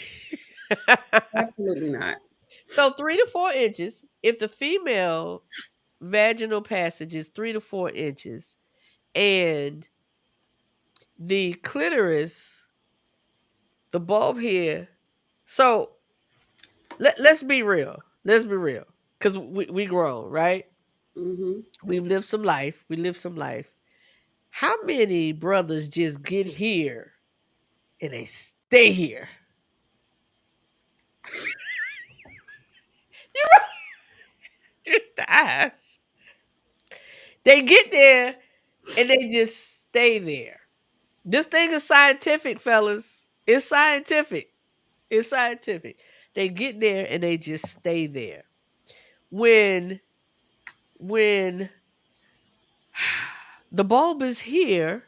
Absolutely not. So 3 to 4 inches. If the female vaginal passage is 3 to 4 inches, and the clitoris, the bulb here. So let's be real. Let's be real, because we grown, right? Hmm. We've lived some life. We lived some life. How many brothers just get here and they stay here? The eyes. They get there and they just stay there. This thing is scientific, fellas. It's scientific. It's scientific. They get there and they just stay there. When the bulb is here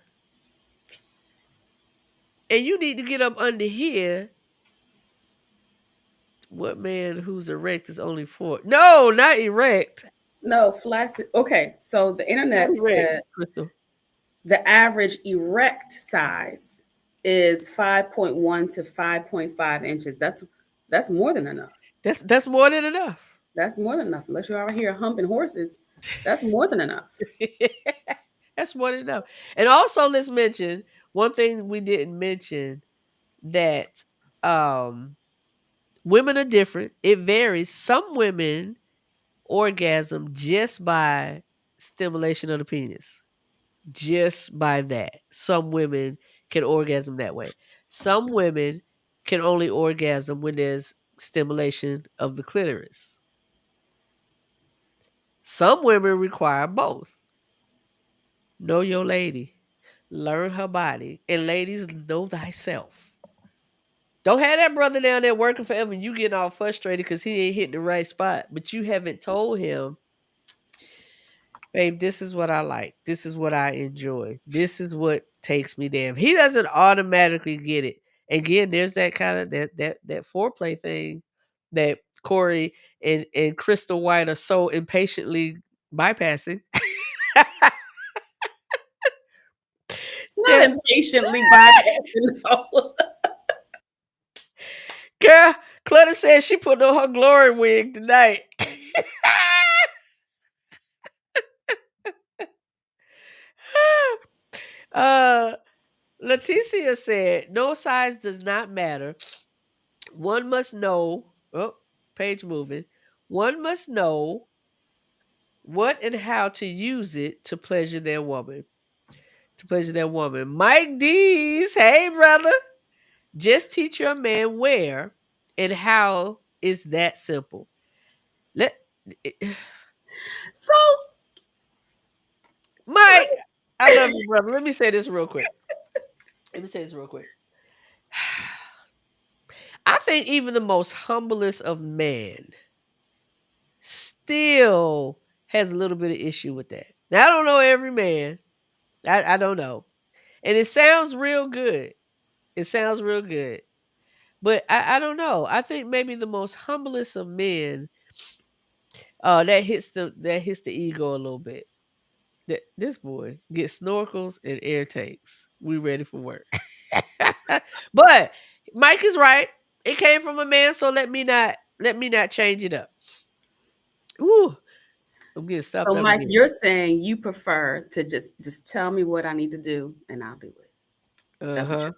and you need to get up under here, what man who's erect is only 4? No, not erect. No, flaccid. Okay, so the Not internet erect, said Crystal. the average erect size is 5.1 to 5.5 inches. That's more than enough. That's more than enough. That's more than enough. Unless you're out here humping horses, that's more than enough. That's more than enough. And also, let's mention one thing we didn't mention, that women are different. It varies. Some women orgasm just by stimulation of the penis. Just by that. Some women can orgasm that way. Some women can only orgasm when there's stimulation of the clitoris. Some women require both. Know your lady. Learn her body. And ladies, know thyself. Don't have that brother down there working forever and you getting all frustrated because he ain't hitting the right spot. But you haven't told him, babe, this is what I like. This is what I enjoy. This is what takes me there. If he doesn't automatically get it. Again, there's that kind of that foreplay thing that Corey and Crystal White are so impatiently bypassing. Not That impatiently bypassing. No. girl, Clutter said she put on her glory wig tonight. uh Leticia said, no size does not matter. One must know. Oh, page moving. One must know what and how to use it to pleasure their woman. To pleasure their woman. Mike D's, hey brother. Just teach your man where and how is that simple. Let So Mike, I love you, brother. Let me say this real quick. Let me say this real quick. I think even the most humblest of men still has a little bit of issue with that. Now I don't know every man. I don't know. And it sounds real good. It sounds real good. But I don't know. I think maybe the most humblest of men, that hits the ego a little bit. That this boy gets snorkels and air takes. We ready for work. But Mike is right. It came from a man, so let me not change it up. Ooh, I'm getting So, stopped up Mike, again. you're saying you prefer to just tell me what I need to do and I'll do it. Uh That's what huh.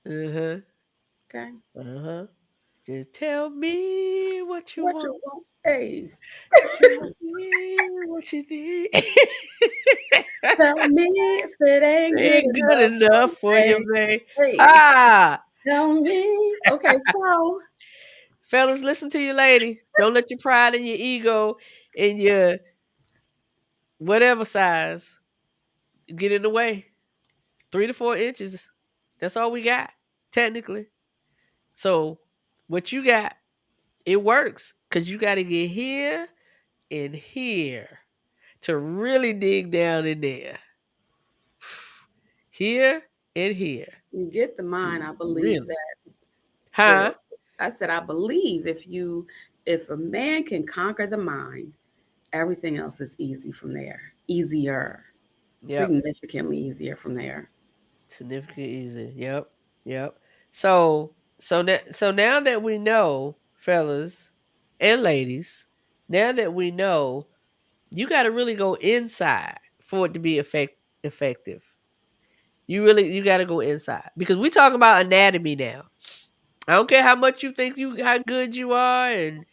you're saying. Uh huh. Okay. Uh huh. Just tell me what you What want. you want? Hey, Tell me what you need. tell me if it ain't good Ain't good enough for enough you, for you, babe. man. Hey, Ah, tell me. Okay, so fellas, listen to your lady. Don't let your pride and your ego and your whatever size get in the way. 3 to 4 inches. That's all we got, technically. So what you got, it works because you got to get here and here to really dig down in there. Here and here you get the mind. to I believe really, that the huh? I said I believe if a man can conquer the mind, everything else is easy from there. Easier. Yep. Significantly easier from there. Significant easy. Yep. Yep. So now that we know, fellas and ladies, now that we know, you got to really go inside for it to be effective. You got to go inside because we talking about anatomy now. I don't care how much you think how good you are, and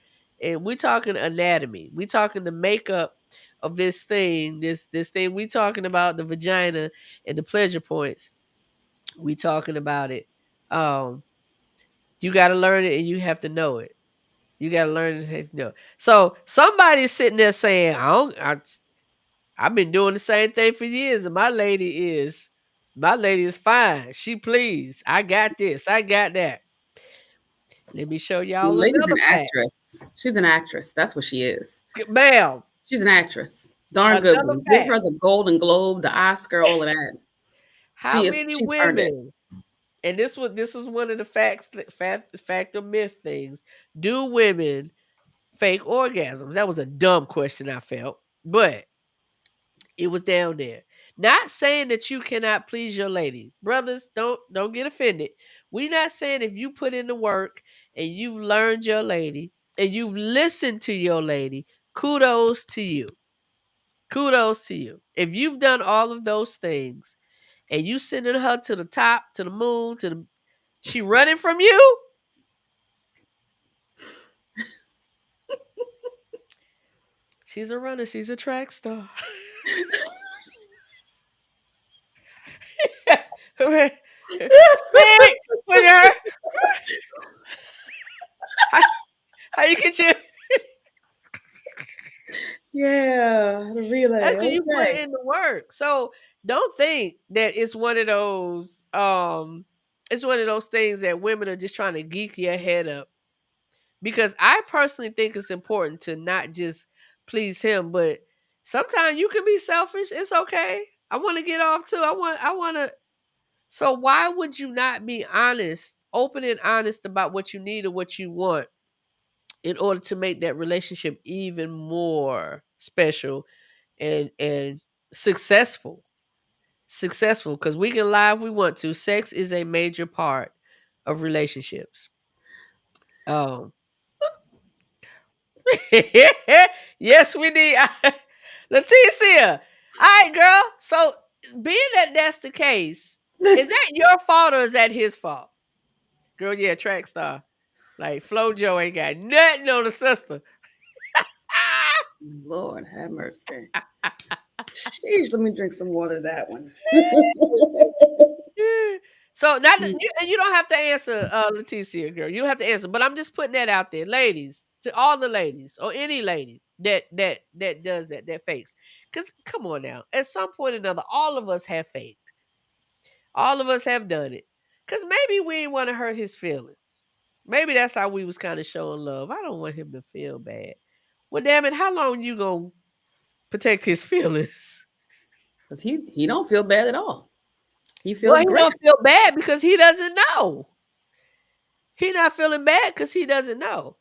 we talking anatomy. We talking the makeup of this thing. This thing we talking about the vagina and the pleasure points. We talking about it. Um, you got to learn it and you have to know it. You got to learn it and have to know it. So somebody's sitting there saying, I've been doing the same thing for years, and my lady is fine. She pleased. I got this. I got that. Let me show The y'all lady's another an fact. actress. She's an actress. That's what she is. Ma'am, She's an actress. Darn good another one. Give fact. her the Golden Globe, the Oscar, all of that. How many She's earned it. women, and this was one of the fact or myth things. Do women fake orgasms? That was a dumb question I felt, but it was down there. Not saying that you cannot please your lady. Brothers, don't get offended. We not saying if you put in the work and you've learned your lady and you've listened to your lady, kudos to you. Kudos to you. If you've done all of those things and you sending her to the top, to the moon, she running from you, she's a runner, she's a track star. Speak with her. How, how you get your Yeah, the relay. That's because you put Okay. in the work. So don't think that it's one of those things that women are just trying to geek your head up. Because I personally think it's important to not just please him, but sometimes you can be selfish. It's okay. I want to get off too. I want to. So why would you not be honest, open and honest about what you need or what you want in order to make that relationship even more special and successful? Successful, because we can lie if we want to. Sex is a major part of relationships. Um, yes, we need Leticia. All right, girl. So, being that that's the case, is that your fault or is that his fault? Girl, yeah, track star. Like FloJo ain't got nothing on the sister. Lord have mercy. Sheesh, let me drink some water to that one. So not that you don't have to answer, Leticia, girl. You don't have to answer, but I'm just putting that out there, ladies, to all the ladies or any lady that does that fakes. Cause come on now, at some point or another, all of us have faked. All of us have done it. Cause maybe we didn't want to hurt his feelings. Maybe that's how we was kind of showing love. I don't want him to feel bad. Well, damn it, how long you gonna protect his feelings? Because he don't feel bad at all. He Well, feels he great. don't feel bad because he doesn't know. He not feeling bad because he doesn't know.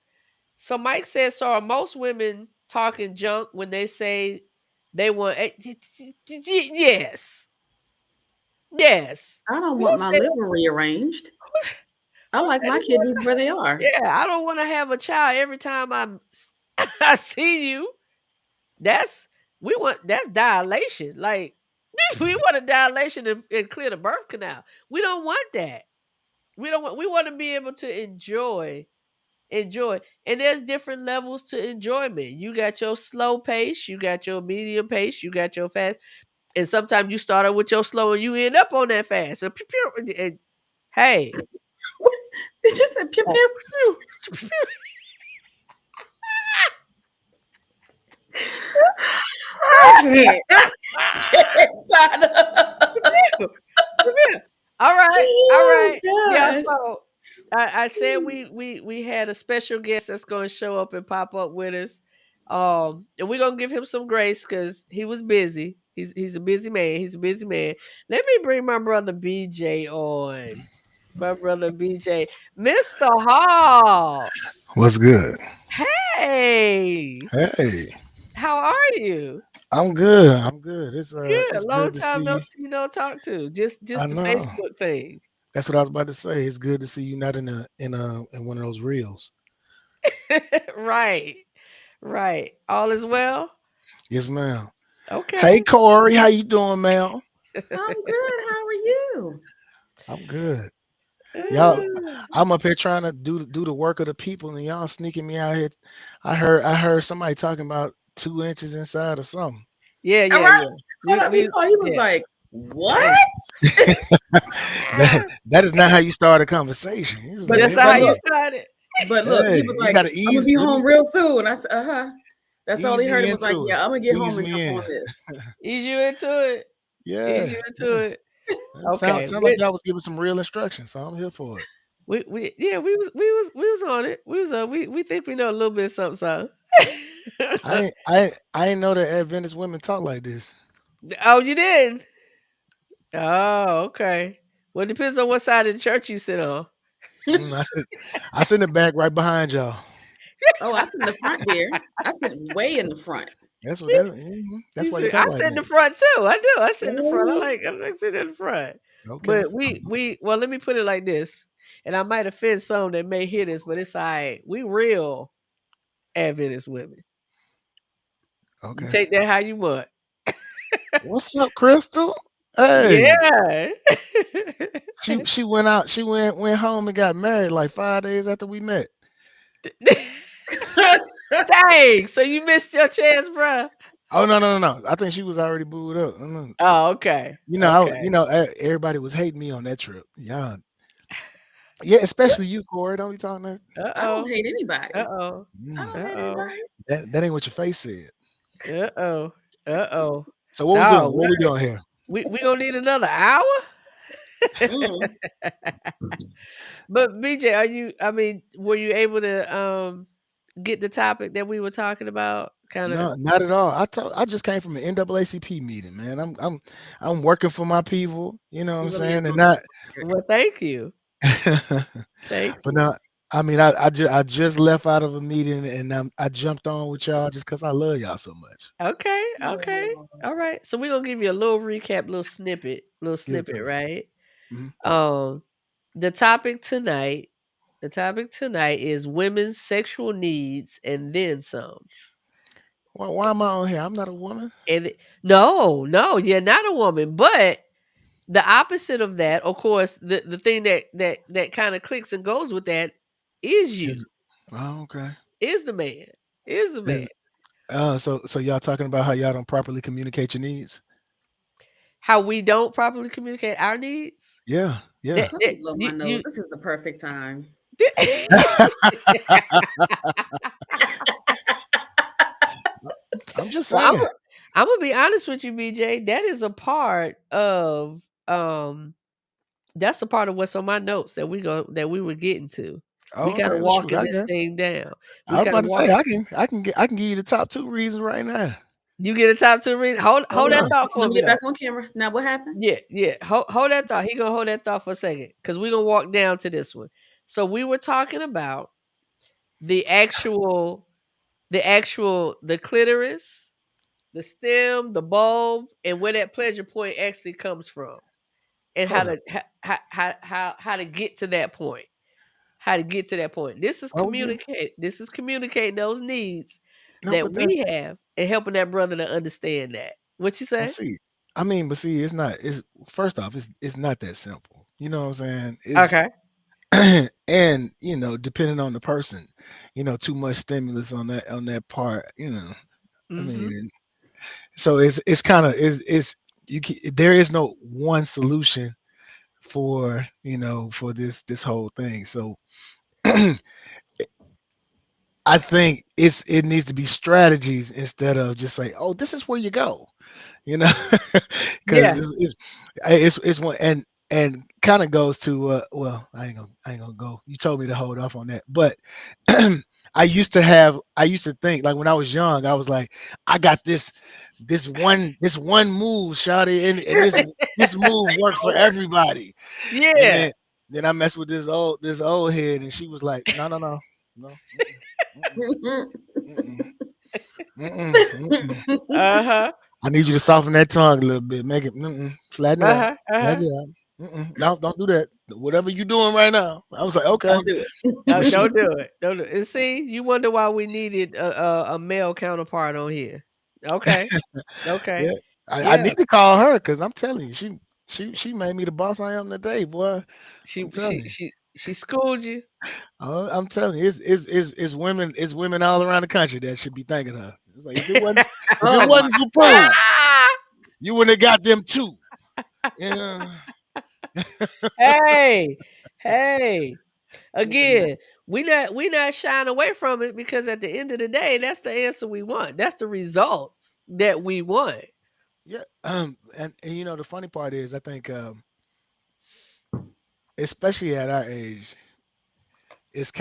So Mike says, so are most women talking junk when they say they want yes. Yes. I don't Who want my said liver rearranged. I who like said my he want kidneys where they are. yeah, I don't want to have a child every time I see you. That's that's dilation. Like we want a dilation and clear the birth canal. We don't want that. We want to be able to enjoy. And there's different levels to enjoyment. You got your slow pace, you got your medium pace, you got your fast. And sometimes you start out with your slow and you end up on that fast. So, and, hey, Did you say pew pew? I can't. All right, all Oh right. Yeah, gosh. so I said we had a special guest that's gonna show up and pop up with us. And we're gonna give him some grace because he was busy. He's a busy man. He's a busy man. Let me bring my brother BJ on. My brother BJ. Mr. Hall. What's good? Hey, Hey, how are you? I'm good. I'm good. Good. It's Long good to time see no you. see, no talk to. Just I the know. Facebook thing. That's what I was about to say. It's good to see you not in one of those reels. Right. Right. All is well? Yes, ma'am. Hey, Okay. Corey, how you doing, ma'am? I'm good. How are you? I'm good. Y'all, Uh, I'm up here trying to do the work of the people, and y'all sneaking me out here. I heard somebody talking about 2 inches inside or something. yeah, All yeah, right. yeah. Hold up. He We called. He was yeah. like, "What?" Hey. That is not how you start a conversation. He's but like, That's hey, not but how you look, man, started. but look. He hey, was you like, gotta "I'm gonna ease. be Let home me real soon." I said, "Uh huh." That's all ease he heard. me It was like, into it. "Yeah, I'm gonna get home Ease and me jump on in. this." Ease you into it. Ease Yeah, you into yeah. it. That Okay. sound like y'all was giving some real instructions, so I'm here for it. We yeah, we was on it. We was we think we know a little bit something, something. I ain't know that Adventist women talk like this. Oh, you did? Oh, okay. Well, it depends on what side of the church you sit on. I sit in the back right behind y'all. Oh, I sit in the front, dear. I sit way in the front. That's You why you see, I talk like sit in the that. front too. I do. I sit in the front. Mhm. I like sitting in the front. Okay. But we well, let me put it like this, and I might offend some that may hear this, but it's all right. We real Adventist women. You Okay. take that how you want. What's up, Crystal? Hey. Yeah. She went out, went home and got married like 5 days after we met. Dang. So you missed your chance, bruh. Oh no. I think she was already booed up. Oh, okay. Okay. Everybody was hating me on that trip. Yeah. Yeah, especially you, Corey. Don't be talking that. Uh I don't oh. hate Uh anybody. oh. I Mm, don't Uh hate oh. anybody. that ain't what your face said. Uh oh. Uh oh. So what we doing? Dog. What we doing here? We gonna need another hour. Mm. But BJ, I mean, were you able to get the topic that we were talking about? Kind of No, not at all. I just came from an NAACP meeting, man. I'm working for my people, you know what He I'm really is saying? And on the not record. well, thank you. Thank but you. no, I mean I just left out of a meeting and I jumped on with y'all just because I love y'all so much. Okay, okay. Oh. All right. So we're gonna give you a little recap, little Give it snippet, to us. right? Mhm. Um the topic tonight, is women's sexual needs and then some. Why am I on here? I'm not a woman. No, no, you're not a woman, but the opposite of that, of course, the thing that kind of clicks and goes with that is you, Is oh, okay. is the man, is the man. Is so y'all talking about how y'all don't properly communicate your needs? How we don't properly communicate our needs. Yeah, yeah. That Let that me blow my you nose. This is the perfect time. I'm just well, I'm saying. I'm gonna be honest with you, BJ. That is a part of that's a part of what's on my notes that we were getting to. We Oh, kind of okay. Well, shoot, walking I this can. thing down. We I was kind about of to say walk. I can give you the top two reasons right now. You get a top two reason. Hold that Yeah. thought for Let me me get back though. on camera. Now, what happened? Yeah. Hold that thought. He gonna hold that thought for a second because we're gonna walk down to this one. So we were talking about the actual, the clitoris, the stem, the bulb, and where that pleasure point actually comes from, and how Hold up. to how to get to that point. How to get to that point. This is Oh yeah. communicate. This is communicating those needs No, that but that's we have and helping that brother to understand that. What you but say? see. I mean, but see, it's not. It's first off, it's not that simple. You know what I'm saying? It's Okay. and depending on the person, too much stimulus on that part. I Mm-hmm. mean, so it's kind of it's there is no one solution for for this whole thing. So I think it needs to be strategies instead of just say, oh, this is where you go, you know, because Yeah. it's one and kind of goes to well, I ain't gonna go. You told me to hold off on that, but I used to think like when I was young, I was like, I got this one move, shawty, and this move worked for everybody, and Yeah. then I messed with this old head, and she was like, no, no, no, no, mm-mm, mm-mm, mm-mm, mm-mm, mm-mm. Uh-huh. I need you to soften that tongue a little bit, make it flatten it out, Uh-huh. Uh-huh. flatten it out. No, don't do that. Whatever you doing right now, I was like, okay. Don't do it. Don't do it. Don't do it. And see, you wonder why we needed a male counterpart on here. Okay. Okay. Yeah, I Yeah. need to call her because I'm telling you, she made me the boss I am today, boy. She I'm telling she you. she she schooled you. I'm telling you, it's women all around the country that should be thanking her. It's like if it Oh my wasn't for Pooh, you wouldn't have got them too. Yeah. Hey. Hey. Again, we not shying away from it because at the end of the day, that's the answer we want. That's the results that we want. Yeah. And the funny part is I think especially at our age, it's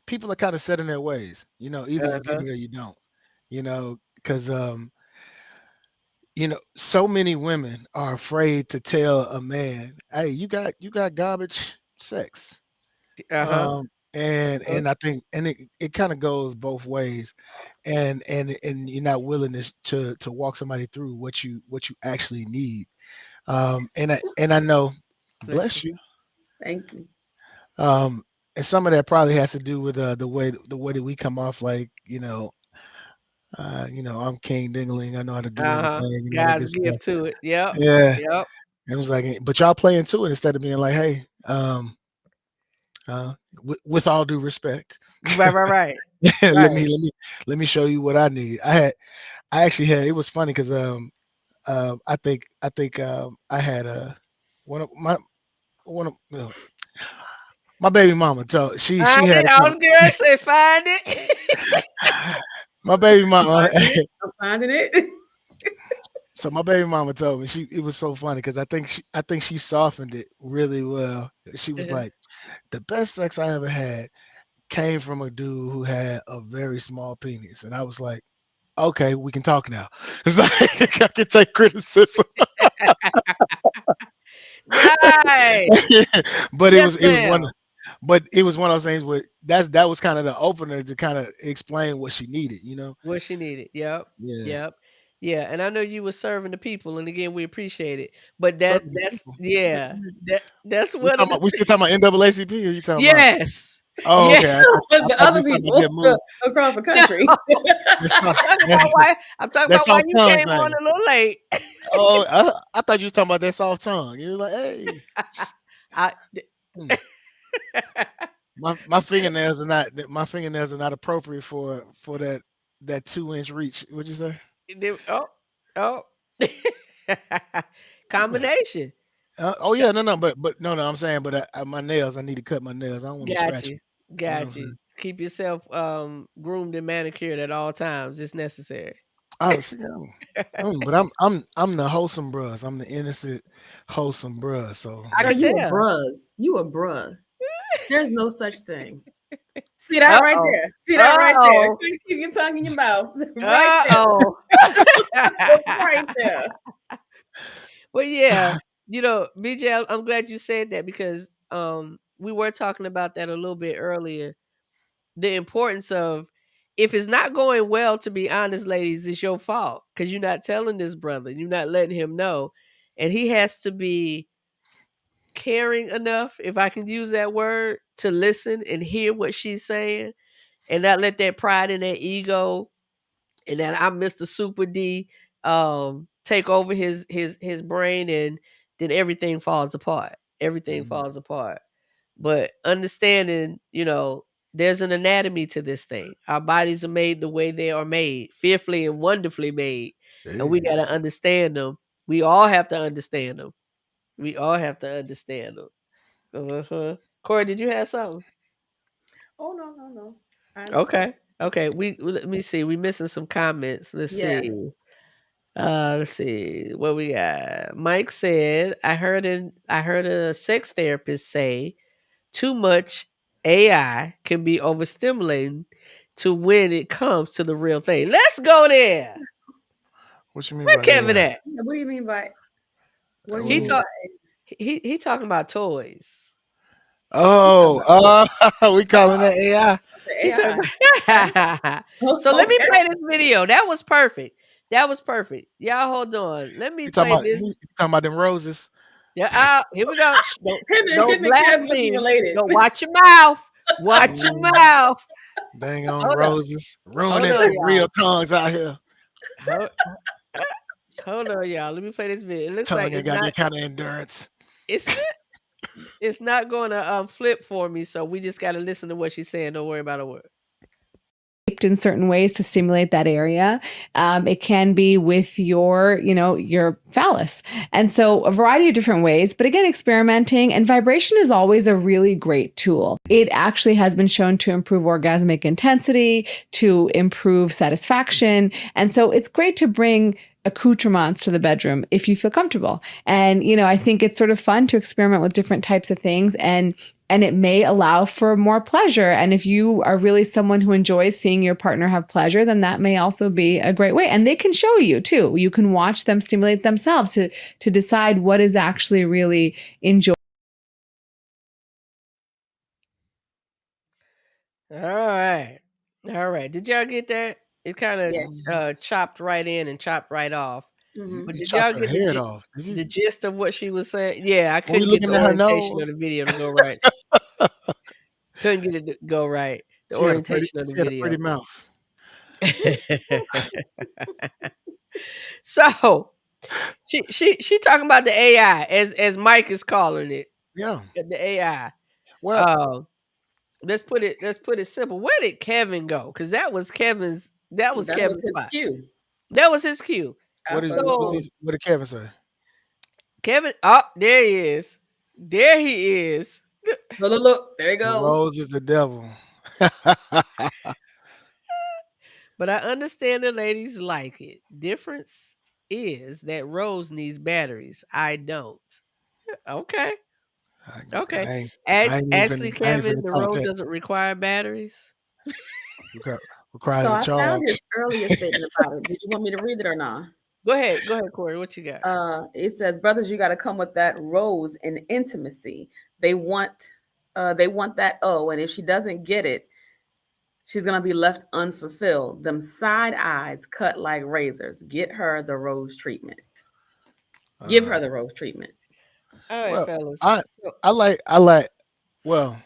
people are kind of set in their ways. Either you get Uh-huh. it or you don't. Because so many women are afraid to tell a man, "Hey, you got garbage sex." Uh-huh. And I think it kind of goes both ways, and you're not willing to walk somebody through what you actually need. And I know, Bless you. bless you. Thank you. Um, and some of that probably has to do with the way that we come off, like I'm King Dingling. I know how to do Uh-huh. everything and all that God's good stuff. gift to it. Yep. Yeah, Yep. it was like, but y'all play into it instead of being like, hey, uh, with all due respect, Right, right, right. let Right. me let me let me show you what I need. I actually had, it was funny because I think I had one of my one of my baby mama told she had a I was gonna say find it. my baby mama. Finding it. I'm finding it. So my baby mama told me, it was so funny because I think she softened it really well. She was like, the best sex I ever had came from a dude who had a very small penis, and I was like, okay, we can talk now. It's like I can take criticism. Right. But it Yes, was it was one ma'am. but it was one of those things where that was kind of the opener to kind of explain what she needed. What she needed. Yep. Yeah. Yep. Yeah. And I know you were serving the people, and again, we appreciate it. But Serving the that's people. yeah. That's We one of talking the about we still talking about NAACP, or you talking about, yes. oh, Yeah. okay. I The thought you other was talking about people that move. across the country. That's soft, I'm talking that's, about why I'm talking that about why soft you tongue came on thing. a little late. Oh, I thought you was talking about that soft tongue. You was like, hey, I hmm, my fingernails are not appropriate for that 2 inch reach. What'd you say? oh, oh. Yeah. Combination. Oh yeah, no, no, but no, no. I'm saying, but my nails. I need to cut my nails. I don't want to Got scratch you. them. You know what I'm Got you. saying? Keep yourself groomed and manicured at all times. It's necessary. Oh, see, but I'm the wholesome bruh. I'm the innocent, wholesome bruh. So I Girl, can yeah. you a tell. bruhs. You a bruh. There's no such thing. See that right Uh-oh. there? See that right there? Uh-oh. Keep your tongue in your mouth. Right there. Uh-oh. Right there. Well, yeah, BJ, I'm glad you said that because we were talking about that a little bit earlier. The importance of if it's not going well, to be honest, ladies, it's your fault because you're not telling this brother, you're not letting him know, and he has to be caring enough, if I can use that word, to listen and hear what she's saying, and not let that pride and that ego and that I'm Mr. Super D take over his brain, and then everything falls apart. Everything falls apart. But understanding, there's an anatomy to this thing. Our bodies are made the way they are made, fearfully and wonderfully made. And we got to understand them. We all have to understand them. We all have to understand them. Corey, did you have something? Oh no. Okay. Okay. Let me see. We missing some comments. Let's Yes. see. Let's see what we got. Mike said, I heard a sex therapist say too much AI can be overstimulating to when it comes to the real thing. Let's go there. What you mean Where by Kevin AI? at? What do you mean by? What do you He mean talk by? he talking about toys. Oh, we calling that AI? He AI. talking about So let me play this video. That was perfect. That was perfect. Y'all hold on. Let me You talking play about this. you talking about them roses? Yeah, here we go. Shh, don't Him and Kev must be blaspheme. related. Don't watch your mouth. Watch your mouth. Dang on Hold on. roses, Hold ruining on, real y'all. tongues out here. Hold, hold on, y'all. Let me play this video. It looks Tongue like ain't got that kind of endurance. it's it's not going to flip for me, so we just got to listen to what she's saying. Don't worry about a word. In certain ways to stimulate that area. It can be with your phallus. And so a variety of different ways, but again, experimenting, and vibration is always a really great tool. It actually has been shown to improve orgasmic intensity, to improve satisfaction. And so it's great to bring accoutrements to the bedroom if you feel comfortable. And, I think it's sort of fun to experiment with different types of things, and it may allow for more pleasure. And if you are really someone who enjoys seeing your partner have pleasure, then that may also be a great way. And they can show you too. You can watch them stimulate themselves to decide what is actually really enjoyable. All right. All right. Did y'all get that? It kind of Yes. chopped right in and chopped right off. Mhm. But You did y'all chopped her get head off. Did you? the gist of what she was saying? Yeah, I Were you couldn't get looking the at her orientation nose? of the video to go right. Couldn't get it to go right. The She had a pretty, orientation of the she had a pretty video. mouth. So she talking about the AI as Mike is calling it. Yeah. The AI. Well, Let's put it simple. Where did Kevin go? Because that was Kevin's That was Kevin's his spot. cue. That was his cue. what Absolutely. did Kevin say? Kevin, oh, there he is. There he is. Look. There you The go. rose is the devil. But I understand the ladies like it. Difference is that Rose needs batteries. I don't. Okay. Okay. I ain't Actually, even Kevin, the thought Rose that. doesn't require batteries. Requires So a I found charge. his earlier statement about it. Did you want me to read it or not? Go ahead, Corey. What you got? It says, brothers, you got to come with that rose in intimacy. They want that and if she doesn't get it, she's gonna be left unfulfilled. Them side eyes cut like razors. Get her the rose treatment. Give her the rose treatment. All right, Well, fellas. I like. Well,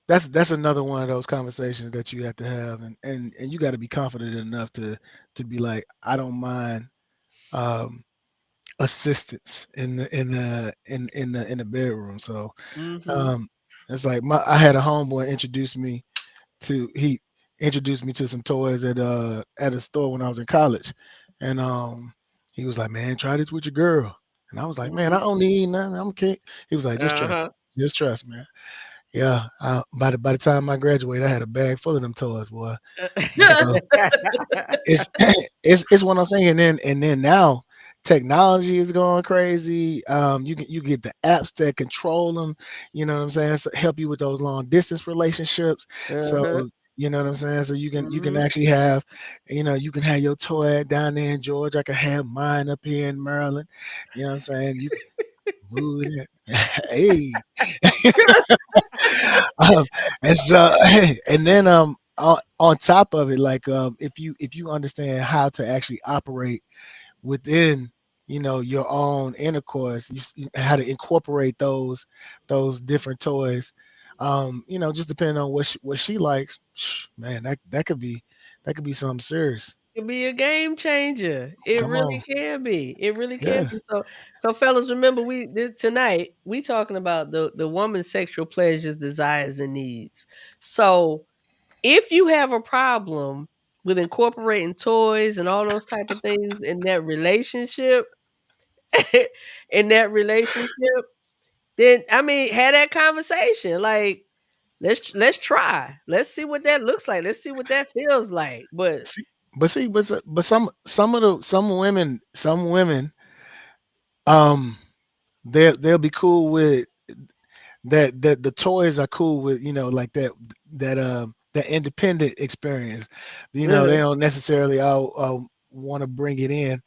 that's another one of those conversations that you have to have, and you got to be confident enough to be like, I don't mind assistance in the bedroom. So it's like I had a homeboy introduce me to some toys at a store when I was in college, and he was like, man, try this with your girl. And I was like, man, I don't need nothing. I'm okay. He was like, just trust, man. Yeah. By the time I graduated, I had a bag full of them toys, boy. So it's what I'm saying. And then now technology is going crazy. You get the apps that control them. You know what I'm saying? So help you with those long distance relationships. So Uh-huh. you know what I'm saying. So you can Mhm. actually have, you can have your toy down there in Georgia. I can have mine up here in Maryland. You know what I'm saying? You can move it. Hey. um, and so and then on top of it, like if you understand how to actually operate within your own intercourse, how to incorporate those different toys, just depending on what she likes, man, that could be something serious. It be a game changer. It Come really on. can be. It really can Yeah. be. So fellas, remember tonight we talking about the woman's sexual pleasures, desires, and needs. So if you have a problem with incorporating toys and all those type of things in that relationship, in that relationship, then I mean, have that conversation. Like, let's try. Let's see what that looks like. Let's see what that feels like. But But some women, um they'll be cool with that the toys are cool with, like that independent experience. They uh-huh. don't necessarily all want to bring it in,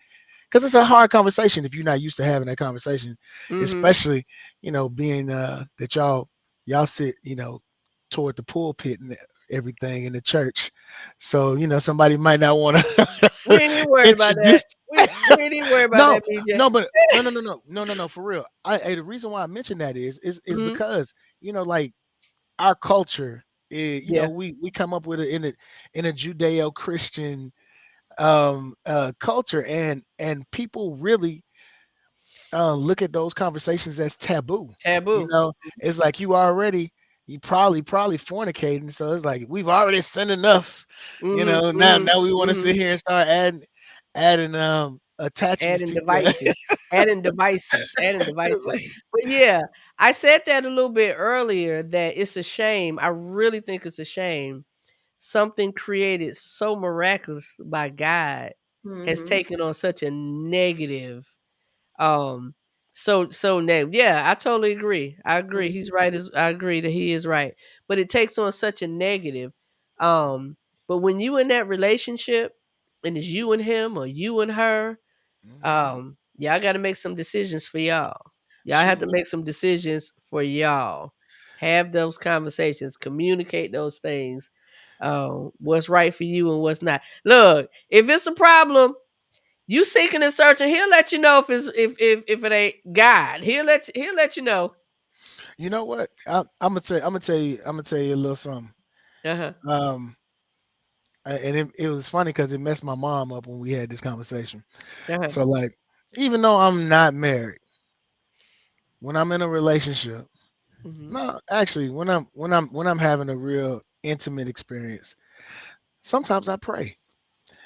because it's a hard conversation if you're not used to having that conversation, Mhm. especially being that y'all sit toward the pulpit and everything in the church. So somebody might not want We to ain't even worried about that. introduce. We ain't even worried about No, that, BJ. no, but no, for real. The reason why I mentioned that is Mhm. because like our culture, Yeah. we come up with it in a Judeo-Christian culture, and people really look at those conversations as taboo. You Taboo. know, it's like you probably fornicating, so it's like we've already sinned enough. Mhm. Mhm. Now we want to Mhm. sit here and start adding attachments Adding to that. devices. Adding devices. Adding It's devices. like, But yeah, I said that a little bit earlier that it's a shame. I really think it's a shame. Something created so miraculous by God has Mhm. taken on such a negative. Um, yeah, I totally agree. I agree. He's Mhm. right. I agree that he is right. But it takes on such a negative. Um, but when you in that relationship and it's you and him or you and her, mhm, y'all got to make some decisions for y'all. Y'all have to shoot. make some decisions for y'all. Have those conversations, communicate those things. What's right for you and what's not. Look, if it's a problem, you seeking and searching, he'll let you know if it ain't God. He'll let you know. You know what? I'm gonna tell you a little something. Uh-huh. Um, and it was funny because it messed my mom up when we had this conversation. Uh-huh. So like, even though I'm not married, when I'm in a relationship, Mhm. no, actually, when I'm having a real intimate experience, sometimes I pray,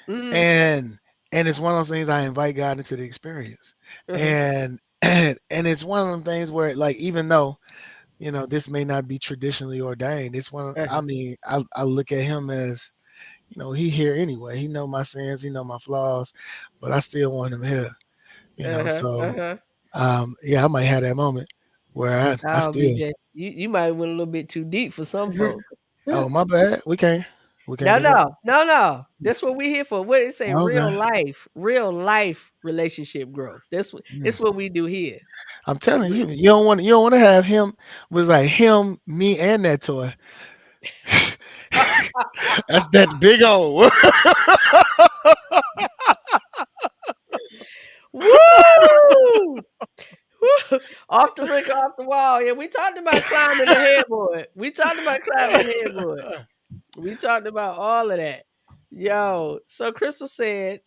Mhm. and it's one of those things I invite God into the experience, Uh-huh. and it's one of them things where, like, even though this may not be traditionally ordained, it's I Uh-huh. mean, I look at him as, he here anyway. He know my sins, he know my flaws, but I still want him here. Uh-huh. So Uh-huh. yeah, I might have that moment where I Oh, still. BJ. You might went a little bit too deep for some folks. Oh, my bad. We can't No, do that. no, no, no. That's what we here for. What it say? Okay. Real life relationship growth. That's what Yeah. it's what we do here. I'm telling you, you don't want to have him was like him, me, and that toy. That's that big old. Woo! Woo! Off the brick, off the wall. Yeah, we talked about climbing the headboard. We talked about climbing the headboard. We talked about all of that. Yo, so Crystal said,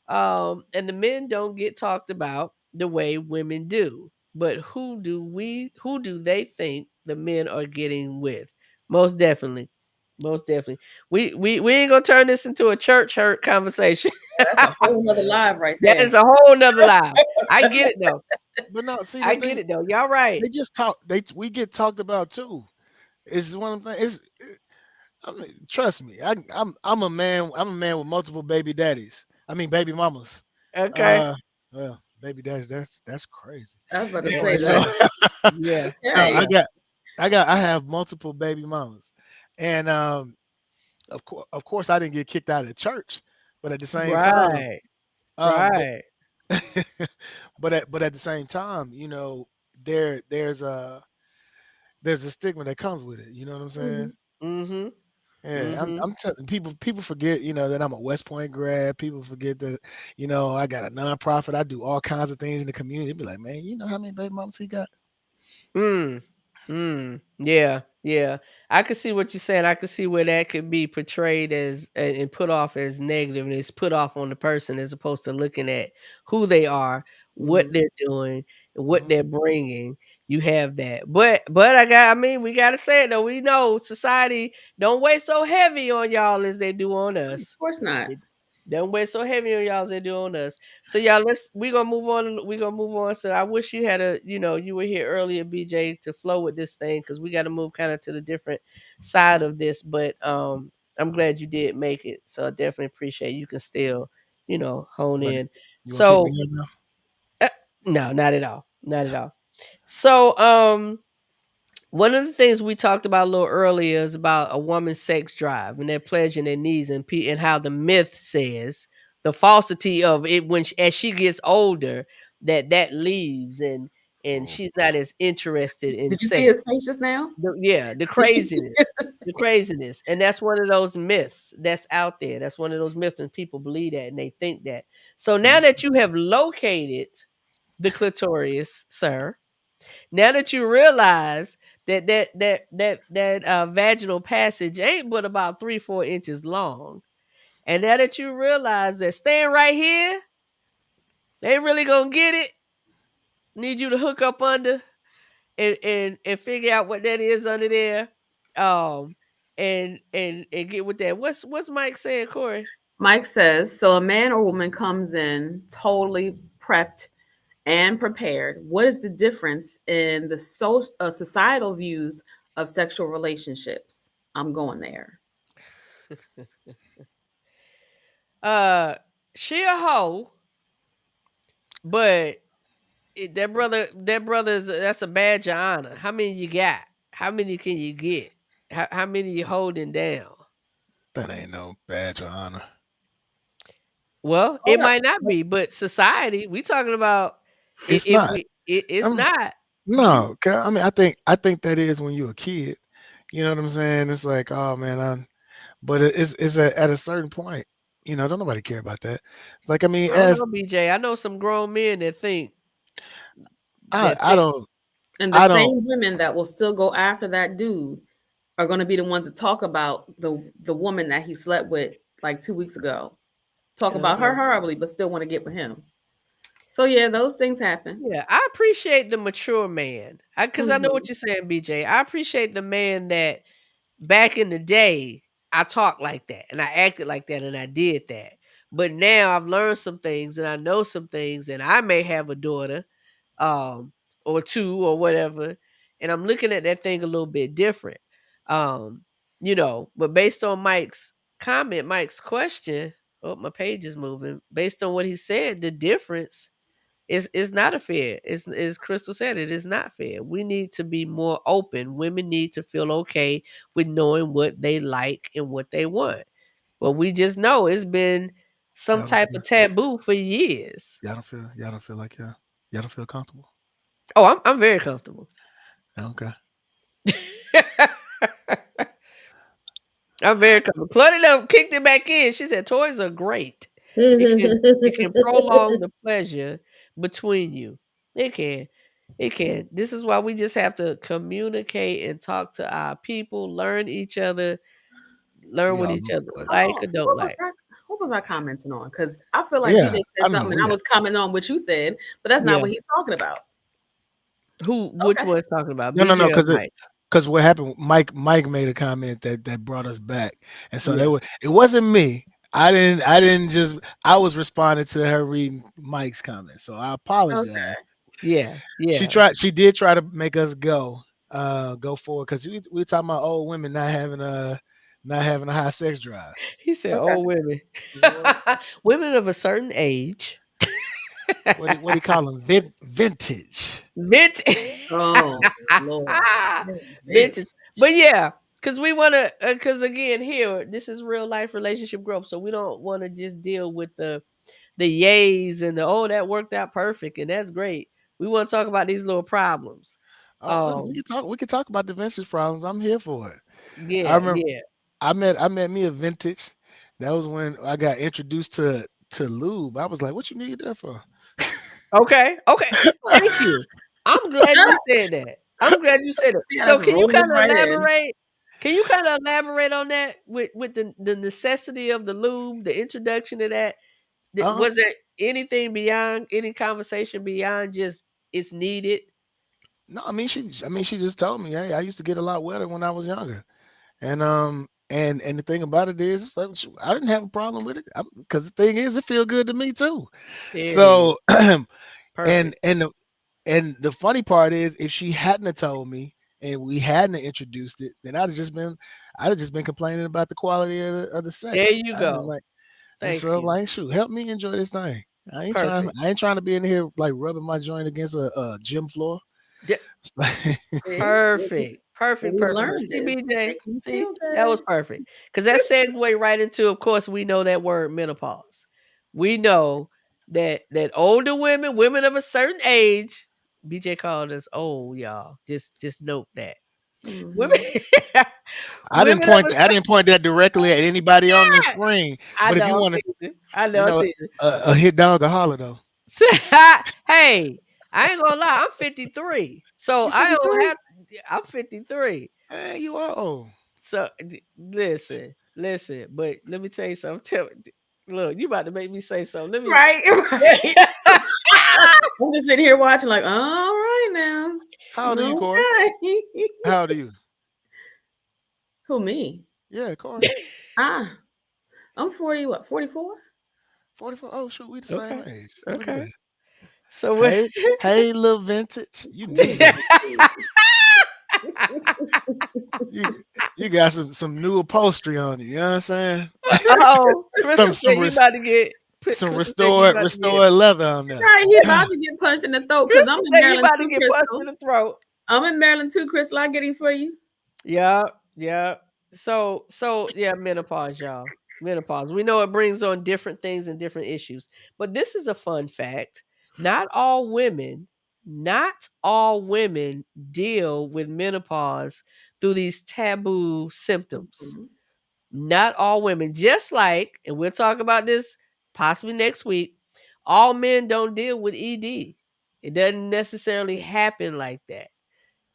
and the men don't get talked about the way women do. But who do they think the men are getting with? Most definitely. Most definitely. We ain't gonna turn this into a church hurt conversation. That's a whole nother live right That is there. a whole nother live. I get it though. But no, see the I get thing, it though. Y'all right. they just talk. We get talked about too. It's one of the things. I mean, trust me. I'm a man. I'm a man with multiple baby daddies. I mean, baby mamas. Okay. Uh, well. baby daddies. That's crazy. I was about to Yeah, say Anyway, so yeah, that. yeah, no, Hey, yeah. I have multiple baby mamas, and of course, I didn't get kicked out of the church, but at the same time, Right, but right. but at the same time, there's a stigma that comes with it. You know what I'm saying? mhm. Mm-hmm. Yeah, I'm Mm-hmm. I'm telling people forget, that I'm a West Point grad. People forget that, I got a nonprofit. I do all kinds of things in the community. Be like, man, you know how many baby mamas he got? Mm. Mm. Yeah, yeah. I could see what you're saying. I could see where that could be portrayed as and put off as negative, and it's put off on the person as opposed to looking at who they are, what Mhm. they're doing, and what Hmm. they're bringing. You have that, but I mean, we gotta say it though. We know society don't weigh so heavy on y'all as they do on Of us. course not. It don't weigh so heavy on y'all as they do on us. So y'all, we gonna move on. We gonna move on. So I wish you had you were here earlier, BJ, to flow with this thing because we got to move kind of to the different side of this. But I'm glad you did make it. So I definitely appreciate you can still hone But in. you gonna keep me So here now? uh, no, not at all, not at all. So one of the things we talked about a little earlier is about a woman's sex drive and their pleasure and their needs and how the myth says the falsity of it as she gets older that leaves and Oh, she's not as interested in Did you see sex. his face just now? Yeah, the craziness, and that's one of those myths that's out there. That's one of those myths, and people believe that and they think that. So now mhm. that you have located the clitoris, sir, now that you realize that vaginal passage ain't but about 3-4 inches long, and now that you realize that staying right here, they ain't really gonna get it. Need you to hook up under and figure out what that is under there, um, and get with that. What's Mike saying, Corey? Mike says, so a man or woman comes in totally prepped and prepared. What is the difference in the societal views of sexual relationships? I'm going there. Uh, she a hoe, but that brother's that's a badge of honor. How many you got? How many can you get? How many you holding down? That ain't no badge of honor. Well, it Hold up. might not be, but society, we talking about It's if not. it's I'm not. no. I mean, I think that is when you're a kid. You know what I'm saying? It's like, oh man, but it's at a certain point. Don't nobody care about that. Like, I mean, I don't as know, BJ. I know some grown men that think I that I think don't And the I don't. same women that will still go after that dude are going to be the ones that talk about the woman that he slept with like 2 weeks ago. Talk about her uh, horribly, but still want to get with him. So yeah, those things happen. yeah, I appreciate the mature man. Because I know Hmm. what you're saying, BJ. I appreciate the man that back in the day, I talked like that and I acted like that and I did that. But now I've learned some things and I know some things and I may have a daughter um or two or whatever and I'm looking at that thing a little bit different. Um but based on Mike's question, oh my page is moving. Based on what he said, the difference is not a fair. It's as Crystal said, it is not fair. We need to be more open. Women need to feel okay with knowing what they like and what they want. But we just know it's been some Y'all don't type feel. of taboo for years. Y'all don't feel like y'all don't feel comfortable. Oh, I'm very comfortable. Okay. I'm very comfortable. Claudia kicked it back in. She said toys are great. It can prolong the pleasure between you. It can. It can. This is why we just have to communicate and talk to our people, learn each other, learn We what all each over other the place. like Oh, or don't like. what was I commenting on? Because I feel like Yeah, BJ I said know. something and I was commenting on what you said, but that's not Yeah. what he's talking about. Which Okay. one's talking about? No, BJ or because Mike? what happened. Mike made a comment that brought us back, and so Yeah. it wasn't me. I didn't just. I was responding to her reading Mike's comment, so I apologize. Okay. Yeah. She Yeah. tried. She did try to make us go forward because we were talking about old women not having a high sex drive. He said Okay. old women. Yeah. Women of a certain age. what do you call them? Vintage. Mint. Oh Lord. Vintage. But yeah, because we want to, because again, here, this is real life relationship growth. So we don't want to just deal with the yays and the, oh, that worked out perfect and that's great. We want to talk about these little problems. Oh, look, we can talk about the vintage problems. I'm here for it. I Yeah, remember yeah. I met me a vintage. That was when I got introduced to lube. I was like, "What you need that for?" Okay, okay. Thank you. I'm glad you said that. I'm glad you said it. See how So that's can you rolling kind us of right in. elaborate? Can you kind of elaborate on that with the necessity of the lube, the introduction to that? Uh, Was there anything beyond any conversation beyond just it's needed? no, I mean she just told me, "Hey, I used to get a lot wetter when I was younger." And the thing about it is, it's like, I didn't have a problem with it because the thing is, it feel good to me too. There it is. So, and Perfect. and the funny part is, if she hadn't have told me and we hadn't have introduced it, then I'd have just been complaining about the quality of the There sex. you I'd been go. like, and Thank so you. like, shoot, help me enjoy this thing. I ain't trying. Perfect. I ain't trying to be in here like rubbing my joint against a gym floor. D- It's like, See? Perfect. When Perfect. we Perfect. But learned see, this, BJ, make me see, feel that was good. perfect. Because that segue right into, of course, we know that word menopause. We know that older women, women of a certain age, BJ called us old, y'all. Just note that. Women Mhm. I didn't women of point. a I didn't point that directly at anybody on the certain screen. I But if you know I'm want to, teasing. I you know I'm know, teasing. a hit dog a holler though. Hey, I ain't gonna lie, I'm 53. So You I don't 53? have I'm 53. Hey, you are old. So listen, listen, but let me tell you something. Look, you about to make me say something. Let me Right, right. I'm just sitting here watching, like, all right now. How old are you, Corey? Okay. How old are you? Who, me? Yeah, Corey. Ah, I'm 40, what, 44? 44. Oh shoot, we the same Okay. age. Look at Okay. that. So what Hey, hey, little vintage. You new. You you got some new upholstery on you. You know what I'm saying? oh, Some Crystal said some you res, about to get some Crystal said you restored about to get restored leather on there. Right, he about to get punched in the throat because I'm Crystal in said you Maryland about to too, get punched Crystal. in the throat. I'm in Maryland too, Crystal. I get him for you. Yeah, yeah. So yeah, menopause, y'all. Menopause. We know it brings on different things and different issues. But this is a fun fact. Not all women deal with menopause through these taboo symptoms. Mhm. Not all women, just like, and we'll talk about this possibly next week, all men don't deal with ED. It doesn't necessarily happen like that.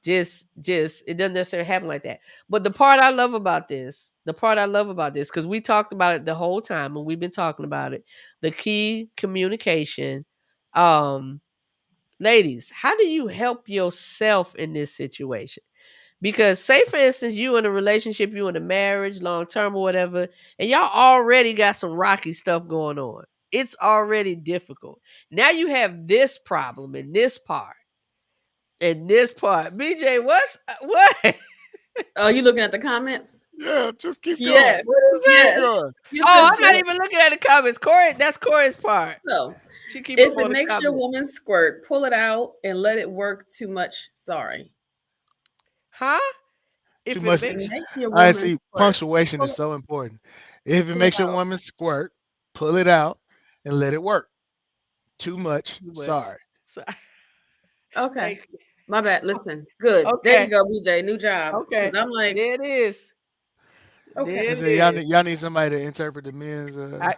Just it doesn't necessarily happen like that. But the part I love about this, because we talked about it the whole time and we've been talking about it, the key communication. Um, ladies, how do you help yourself in this situation? Because say for instance, you in a relationship, you in a marriage, long term or whatever, and y'all already got some rocky stuff going on. It's already difficult. Now you have this problem in this part. In this part. BJ, what? Oh, you looking at the comments? Yeah, just keep going. Yes, What is Just keep that? yes. going. Your Oh, I'm sister. not even looking at the comments. Corey, that's Corey's part. So, She keep if up it on the makes your comments. woman squirt, pull it out and let it work too much. Sorry. Huh? Too If it much. If it makes makes your All right, woman see, squirt, punctuation pull is it, so important. If it pull it makes your out. woman squirt, pull it out and let it work. Too much. too much. Sorry. So, Okay. thank you. My bad. Listen. Good. There you Okay. go, BJ. New job. Okay. Because I'm like, There it is. okay. There And it so is. y'all need somebody to interpret the men's. I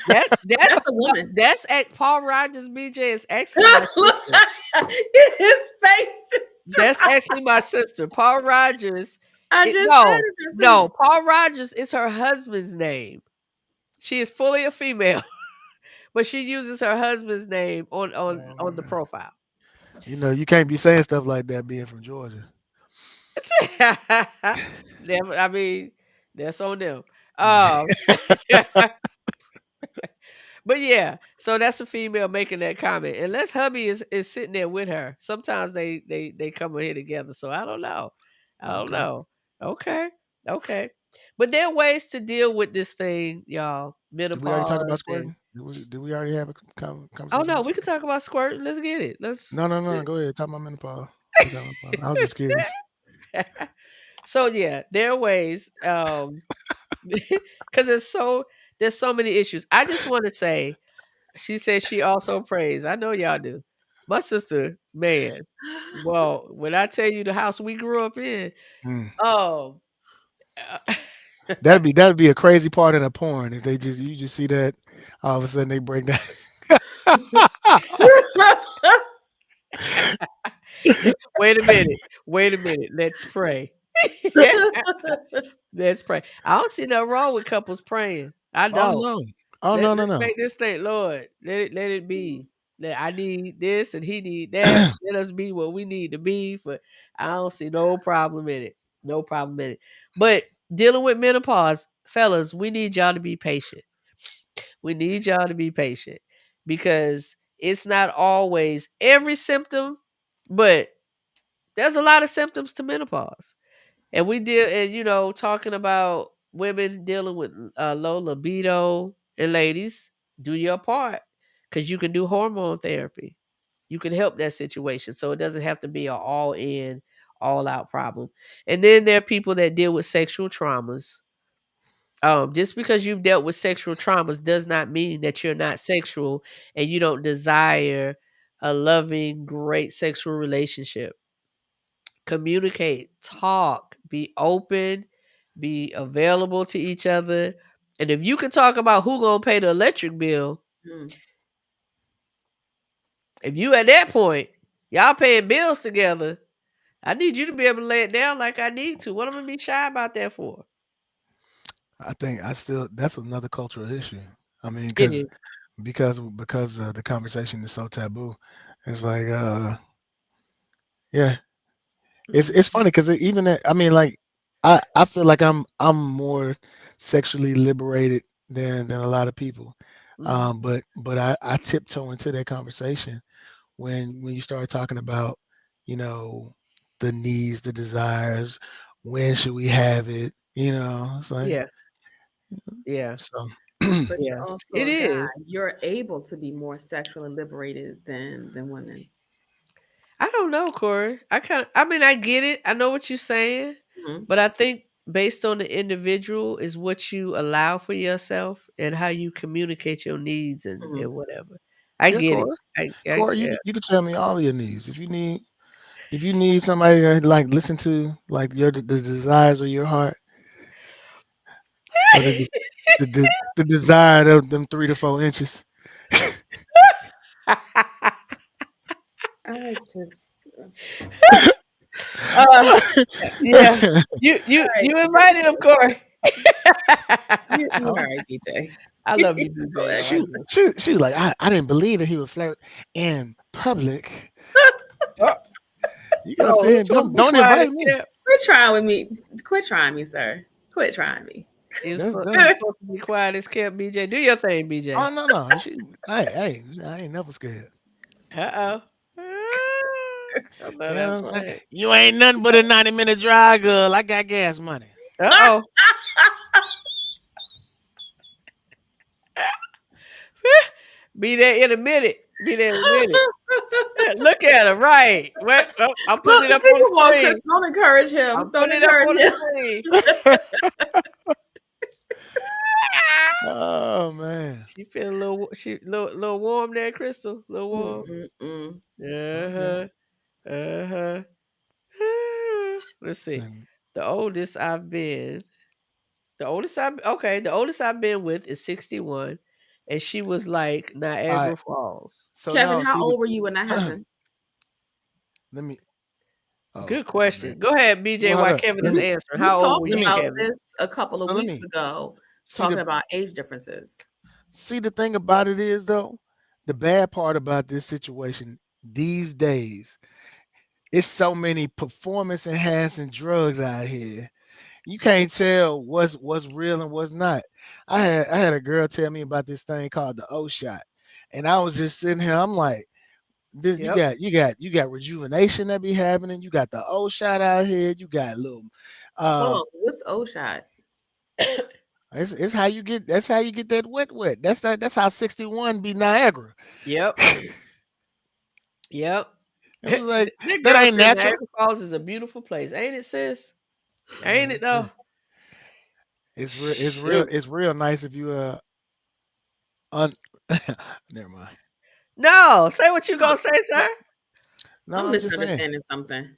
that That's that's a woman. that's Paul Rogers BJ is actually my Look sister. at his face. Just That's dropped. actually my sister. Paul Rogers. I It, just said no, it's your no. sister. Paul Rogers is her husband's name. She is fully a female, but she uses her husband's name on the Man, profile. you can't be saying stuff like that being from Georgia. I mean, that's on them. Um, but yeah, so that's a female making that comment. Unless hubby is sitting there with her. Sometimes they come in here together. So I don't know. I don't Okay. know. Okay. Okay. But there are ways to deal with this thing, y'all. Did we already talk about Menopause and squirting? Did we already have a Oh conversation no, about we can squirt? talk about squirt. Let's get it. Let's. No. Go ahead. Talk about menopause. Go talk about menopause. I was just curious. So yeah, there are ways. Because there's so many issues. I just want to say, she said she also prays. I know y'all do. My sister, man. Well, when I tell you the house we grew up in, Mm. oh, That'd be a crazy part in a porn if you just see that all of a sudden they break down. wait a minute, wait a minute. Let's pray. Let's pray. I don't see nothing wrong with couples praying. I Oh don't. no. Oh no no Let's no. make this thing, Lord. Let it be. That I need this and he need that. Let us be what we need to be. For I don't see no problem in it. No problem in it. But dealing with menopause, fellas, we need y'all to be patient. We need y'all to be patient because it's not always every symptom, but there's a lot of symptoms to menopause. And we deal, and talking about women dealing with low libido, and ladies, do your part because you can do hormone therapy. You can help that situation, so it doesn't have to be an all in, all out problem. And then there are people that deal with sexual traumas. Just because you've dealt with sexual traumas does not mean that you're not sexual and you don't desire a loving, great sexual relationship. Communicate, talk, be open, be available to each other. And if you can talk about who gonna pay the electric bill, Mm. if you at that point, y'all paying bills together, I need you to be able to lay it down like I need to. What am I gonna be shy about that for? I think I still that's another cultural issue. I mean, It is. because the conversation is so taboo. It's like yeah, it's Mhm. funny because even that, I mean, like I feel like I'm more sexually liberated than a lot of people. Mhm. But I tiptoe into that conversation when you start talking about, you know, the needs, the desires, when should we have it? It's like Yeah. Yeah. so. But Yeah. you're also It a guy. is. You're able to be more sexually liberated than women. I don't know, Corey. I mean, I get it. I know what you're saying, Mhm. but I think based on the individual is what you allow for yourself and how you communicate your needs Mhm. and whatever. I Yeah, get it. Corey. Corey, Yeah. you can tell me all of your needs. If you need somebody to like listen to like the desires of your heart or the desire of them 3 to 4 inches. I just uh, yeah. all right, You invited him, BJ. Corey. You all Oh, right, BJ. I love you, Go DJ. ahead, Though. I she do. she was like, I didn't believe that he would flirt in public. Oh, You gonna no, stay he's and supposed to be don't quiet as invite me. kept. Quit trying with me. Quit trying me, sir. Quit trying me. That's He's done. supposed to be quiet as kept. BJ, do your thing, Oh BJ. no. I ain't never scared. Uh oh. I know You know what that's I'm saying? right. You ain't nothing but a 90-minute drive, girl. I got gas money. Uh oh. Be there in a minute. Be there in a minute. Look at her, right? Wait, oh, I'm putting Look, it up see, on the come on, screen. Chris. Don't encourage him. I'm Don't putting it up encourage on the him. screen. Oh man. She feeling a little, little warm there, Crystal. Little warm. Mm-mm-mm. Uh Okay. huh. Uh huh. Let's see. Then, The oldest I've been. The oldest I've been with is 61, and she was like all right. Niagara Falls. So Kevin, now how see old were you when that the happened? let me oh Good my bad. question. Go ahead, BJ. Well, hold While up. Kevin Let is me answering, We how old were talked let you, me about Kevin? this a couple of so let weeks me ago, see talking the about age differences. thing about it is though, the bad part about this situation these days, it's so many performance enhancing drugs out here. You can't tell what's real and what's not. I had a girl tell me about this thing called the O shot, and I was just sitting here. I'm like, this, Yep. you got rejuvenation that be happening. You got the O shot out here. You got little, Hold uh, on, what's O shot? It's how you get. That's how you get that wet wet. That's how 61 be Niagara. Yep. Yep. It was like That that girl ain't said natural. Niagara Falls is a beautiful place, ain't it, sis? Ain't Yeah, it though? it's real. It's real. Shoot. It's real nice if you un. Never mind. No, say what you gonna say, sir. No, I'm I'm just saying. misunderstanding something.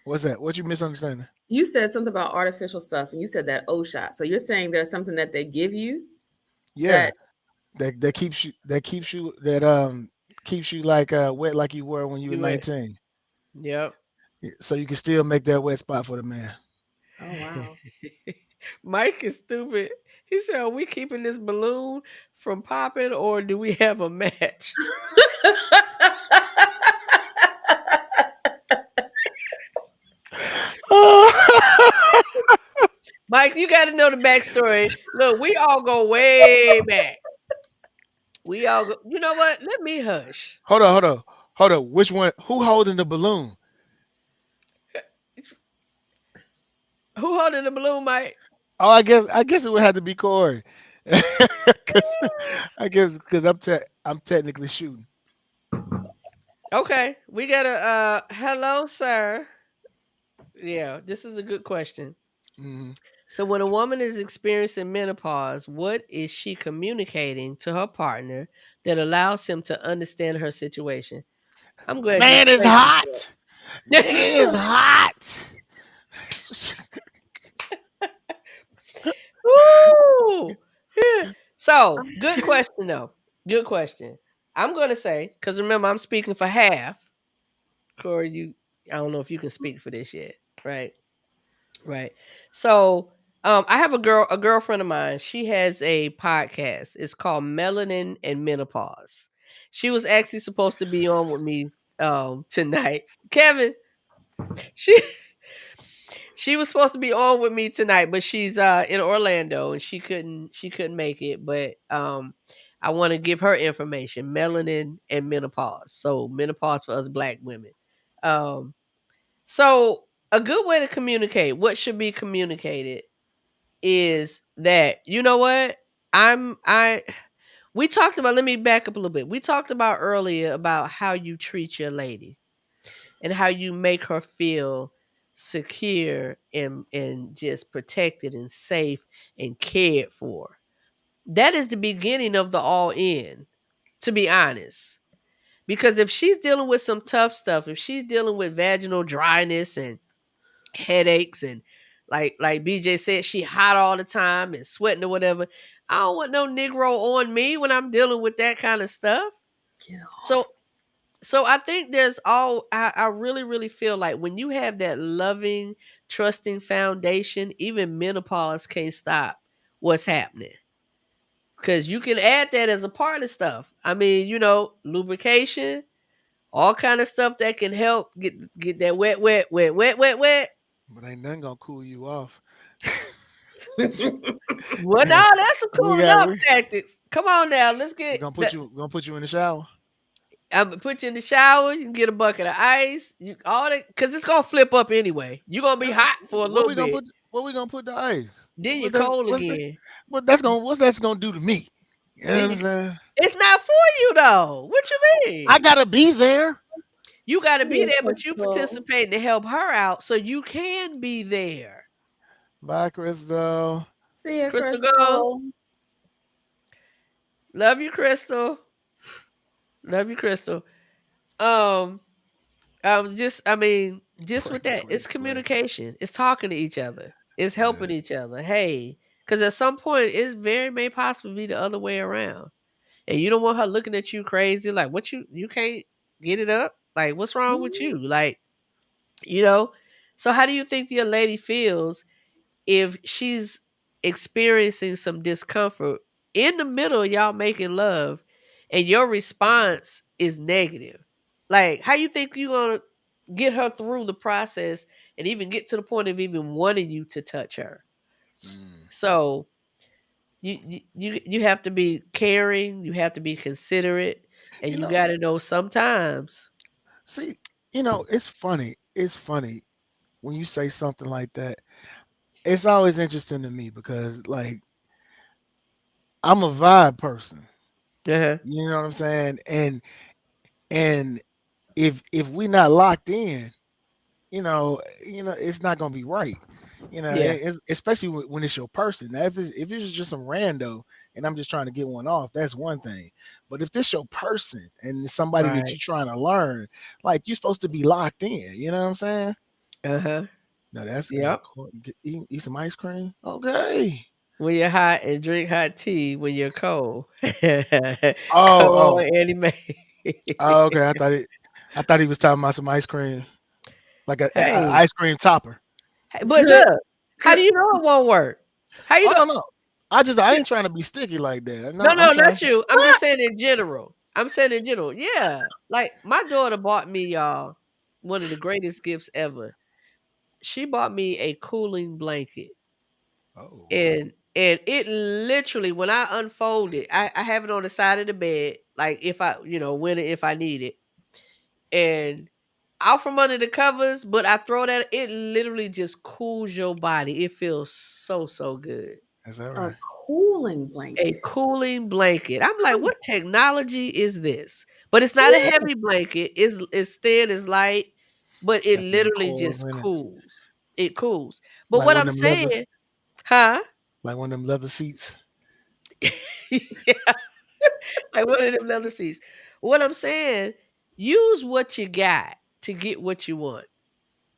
What's that? What you misunderstanding? You said something about artificial stuff, and you said that O shot. So you're saying there's something that they give you Yeah, that that keeps you like wet like you were when you were You went. 19. Yep. So you can still make that wet spot for the man. oh wow. Mike is stupid. He said, "Are we keeping this balloon from popping, or do we have a match?" Mike, you got to know the backstory. Look, we all go way back. We all go. You know what? Let me hush. Hold on. Which one? Who holding the balloon? Who holding the balloon, Mike? Oh, I guess it would have to be Corey. 'Cause I guess because I'm technically shooting. Okay, we got a hello, sir. Yeah, this is a good question. Hmm. So, when a woman is experiencing menopause, what is she communicating to her partner that allows him to understand her situation? I'm glad you Man is played hot. this Man is for hot. Woo! Yeah. So, good question, though. Good question. I'm going to say, because remember, I'm speaking for half. Corey, I don't know if you can speak for this yet, right? Right. So, I have a girlfriend of mine. She has a podcast. It's called Melanin and Menopause. She was actually supposed to be on with me tonight. Kevin, she she was supposed to be on with me tonight, but she's in Orlando and she couldn't make it. But I want to give her information, Melanin and Menopause. So menopause for us black women. Um, so a good way to communicate, what should be communicated is that you know what I we talked about, let me back up a little bit. We talked about earlier about how you treat your lady and how you make her feel secure and just protected and safe and cared for. That is the beginning of the all in, to be honest. Because if she's dealing with some tough stuff, if she's dealing with vaginal dryness and headaches and like BJ said, she hot all the time and sweating or whatever. I don't want no Negro on me when I'm dealing with that kind of stuff. Get off. So so I think there's all I really, really feel like when you have that loving, trusting foundation, even menopause can't stop what's happening. Cause you can add that as a part of stuff. I mean, lubrication, all kind of stuff that can help get that wet, wet, wet, wet, wet, wet. But ain't nothing gonna cool you off. Well, no, that's some we cooling got off we tactics. Come on now, let's we get gonna put that. you in the shower. I'm gonna put you in the shower. You can get a bucket of ice. You all that because it's gonna flip up anyway. You're gonna be Uh, hot for a What little we gonna bit. put? What we gonna put the ice? Then you're cold What's that? again. What's that's gonna do to me? You know Then what I'm you. saying? It's not for you though. What you I mean? gotta be there. You got to See be you, there, but you Crystal. participating to help her out, so you can be there. Bye, Crystal. See you, Crystal, go. Crystal. Love you, Crystal. Love you, Crystal. Um, just Pray, with that, pray, it's pray. communication. It's talking to each other. It's Yeah. helping each other. Hey, because at some point, it's very may possibly be the other way around, and you don't want her looking at you crazy. Like, what you can't get it up? Like, what's wrong with Mhm. you? Like, you know. So, how do you think your lady feels if she's experiencing some discomfort in the middle of y'all making love, and your response is negative? Like, how you think you gonna get her through the process and even get to the point of even wanting you to touch her? Mm. So you have to be caring, you have to be considerate, and You you know, got to know sometimes. see, it's funny. It's funny when you say something like that. It's always interesting to me because, like, I'm a vibe person. Uh-huh. You know what I'm saying? And if we not locked in, it's not gonna be right. Yeah. It's, especially when it's your person. Now, if it's just some rando and I'm just trying to get one off, that's one thing. But if this your person and it's somebody that Right. you're trying to learn, like you're supposed to be locked in. You know what I'm saying? Uh-huh. No, that's good. Yep. Eat some ice cream. Okay. When you're hot and drink hot tea when you're cold. Oh, Come oh, on, Annie Mae. oh, okay. I thought he was talking about some ice cream, like a Hey, ice cream topper. but look, how do Good. you know it won't work? How you Oh know? no, no. I ain't trying to be sticky like that. No, No, I'm no, trying. not you. I'm just saying in general. I'm saying in general. Yeah. Like my daughter bought me, y'all, one of the greatest gifts ever. She bought me a cooling blanket. Oh, And it literally when I unfold it, I have it on the side of the bed, like if I, when if I need it. And out from under the covers, but I throw that, it literally just cools your body. It feels so, so good. is that A right? cooling A blanket. cooling blanket. I'm like, what technology is this? But it's not a Yeah. heavy blanket. It's thin, it's light, but it Got them literally coils just in it, cools. It cools. But like what one I'm of them leather, saying, huh? like one of them leather seats. Yeah, like one of them leather seats. What I'm saying, use what you got to get what you want.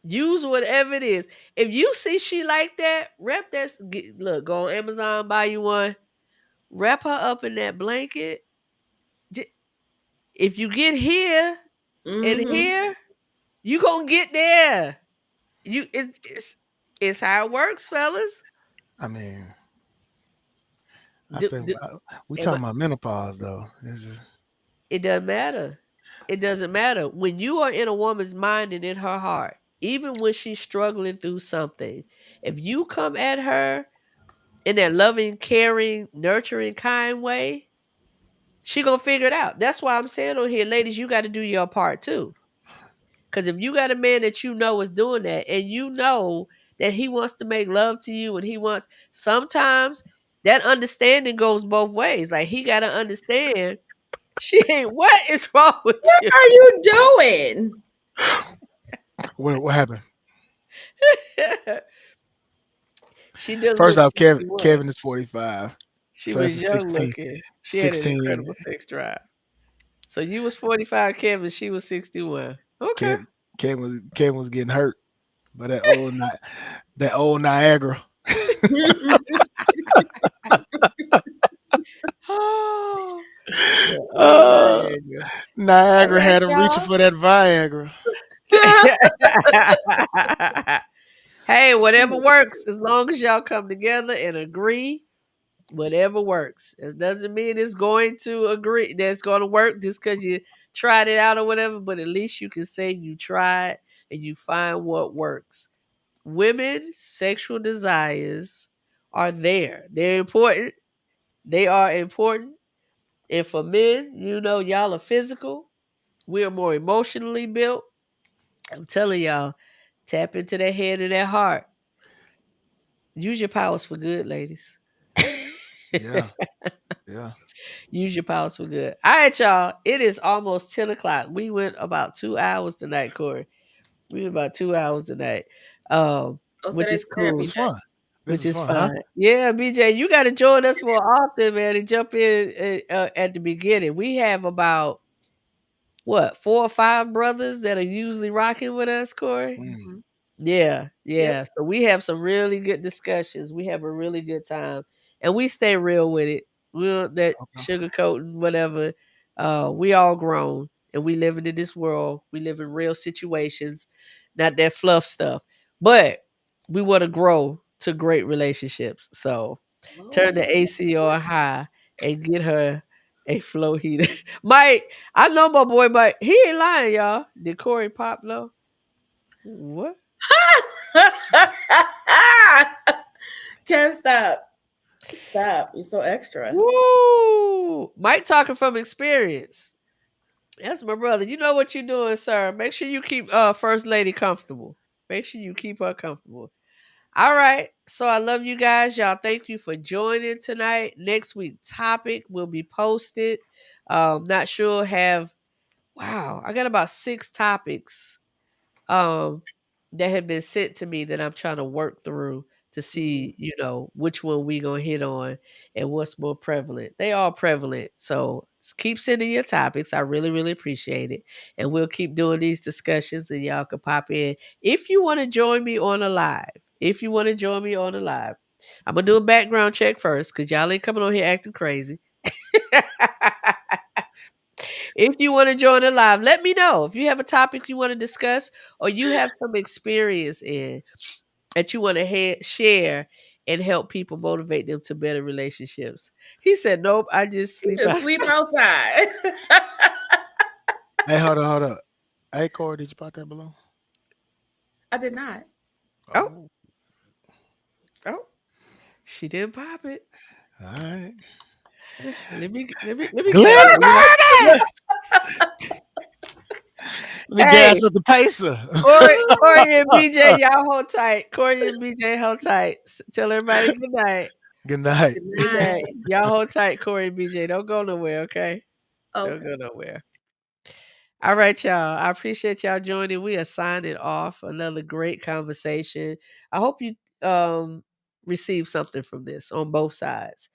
Use whatever it is. If you see she like that, wrap that. Look, go on Amazon, buy you one. Wrap her up in that blanket. J- If you get here and Mm-hmm. here, you gonna get there. It's how it works, fellas. I mean, I Do, think do, we am I- talking about menopause though. It's just it doesn't matter. It doesn't matter when you are in a woman's mind and in her heart. Even when she's struggling through something, if you come at her in that loving, caring, nurturing, kind way, she gonna figure it out. That's why I'm saying on here, ladies, you got to do your part too. Because if you got a man that you know is doing that, and you know that he wants to make love to you, and he wants, sometimes that understanding goes both ways. Like he got to understand, she ain't. What is wrong with What you? are you doing? what happened. She doesn't First look off, Kevin 61. Kevin is 45, She so that's was a young looking. She had an 16. incredible sex drive. So you was 45, Kevin. She was 61. Okay. Kevin was getting hurt by that old Niagara. Oh, the old uh, Niagara. All Niagara right, had him reaching y'all. for that Viagra. Hey, whatever works, as long as y'all come together and agree, whatever works. It doesn't mean it's going to agree that's going to work just because you tried it out or whatever, but at least you can say you tried and you find what works. Women's sexual desires are there. They're important. They are important. And for men, y'all are physical. We're more emotionally built. I'm telling y'all, tap into that head and that heart. Use your powers for good, ladies. Yeah, yeah. Use your powers for good. All right, y'all. It is almost 10 o'clock. We went about 2 hours tonight, Corey. We went about 2 hours tonight. Oh, so Which is that's fair, This cool. was BJ. fun. This Which was is fun, huh? fine. Yeah, BJ, you got to join us more often, man, and jump in at the beginning. We have about what, 4 or 5 brothers that are usually rocking with us, Corey. Mm, Mhm. Yeah, Yep. yeah. So we have some really good discussions. We have a really good time, and we stay real with it. We don't that okay. sugarcoating whatever. We all grown, and we living in this world. We live in real situations, not that fluff stuff. But we want to grow to great relationships. So turn Oh, the AC on high and get her a flow heater. Mike, I know my boy Mike. He ain't lying, y'all. Did Corey pop though? What? Kev, stop. Stop. You're so extra. Woo! Mike talking from experience. That's my brother. You know what you're doing, sir. Make sure you keep First Lady comfortable. Make sure you keep her comfortable. All right. So I love you guys. Y'all, thank you for joining tonight. Next week topic will be posted. Not sure wow, I got about 6 topics that have been sent to me that I'm trying to work through to see, which one we gonna hit on and what's more prevalent. They all prevalent. So keep sending your topics. I really, really appreciate it. And we'll keep doing these discussions and y'all can pop in. If you want to join me on a live, I'm gonna do a background check first because y'all ain't coming on here acting crazy. If you want to join the live, let me know. If you have a topic you want to discuss or you have some experience in that you want to share and help people motivate them to better relationships. He said, nope, I just sleep outside. Sleep outside. Hey, hold on. Hey, Corey, did you pop that balloon? I did not. Oh, she didn't pop it. All right. Let me Glenn Birdie! Let me gas up the pacer. Corey and BJ, y'all hold tight. Corey and BJ, hold tight. Tell everybody good night. Good night. Good night. Y'all hold tight, Corey and BJ. Don't go nowhere, okay? Don't go nowhere. All right, y'all. I appreciate y'all joining. We are signing off. Another great conversation. I hope you receive something from this on both sides.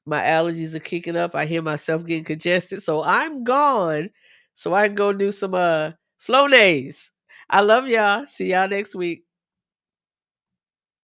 My allergies are kicking up. I hear myself getting congested. So I'm gone so I can go do some Flonase. I love y'all. See y'all next week.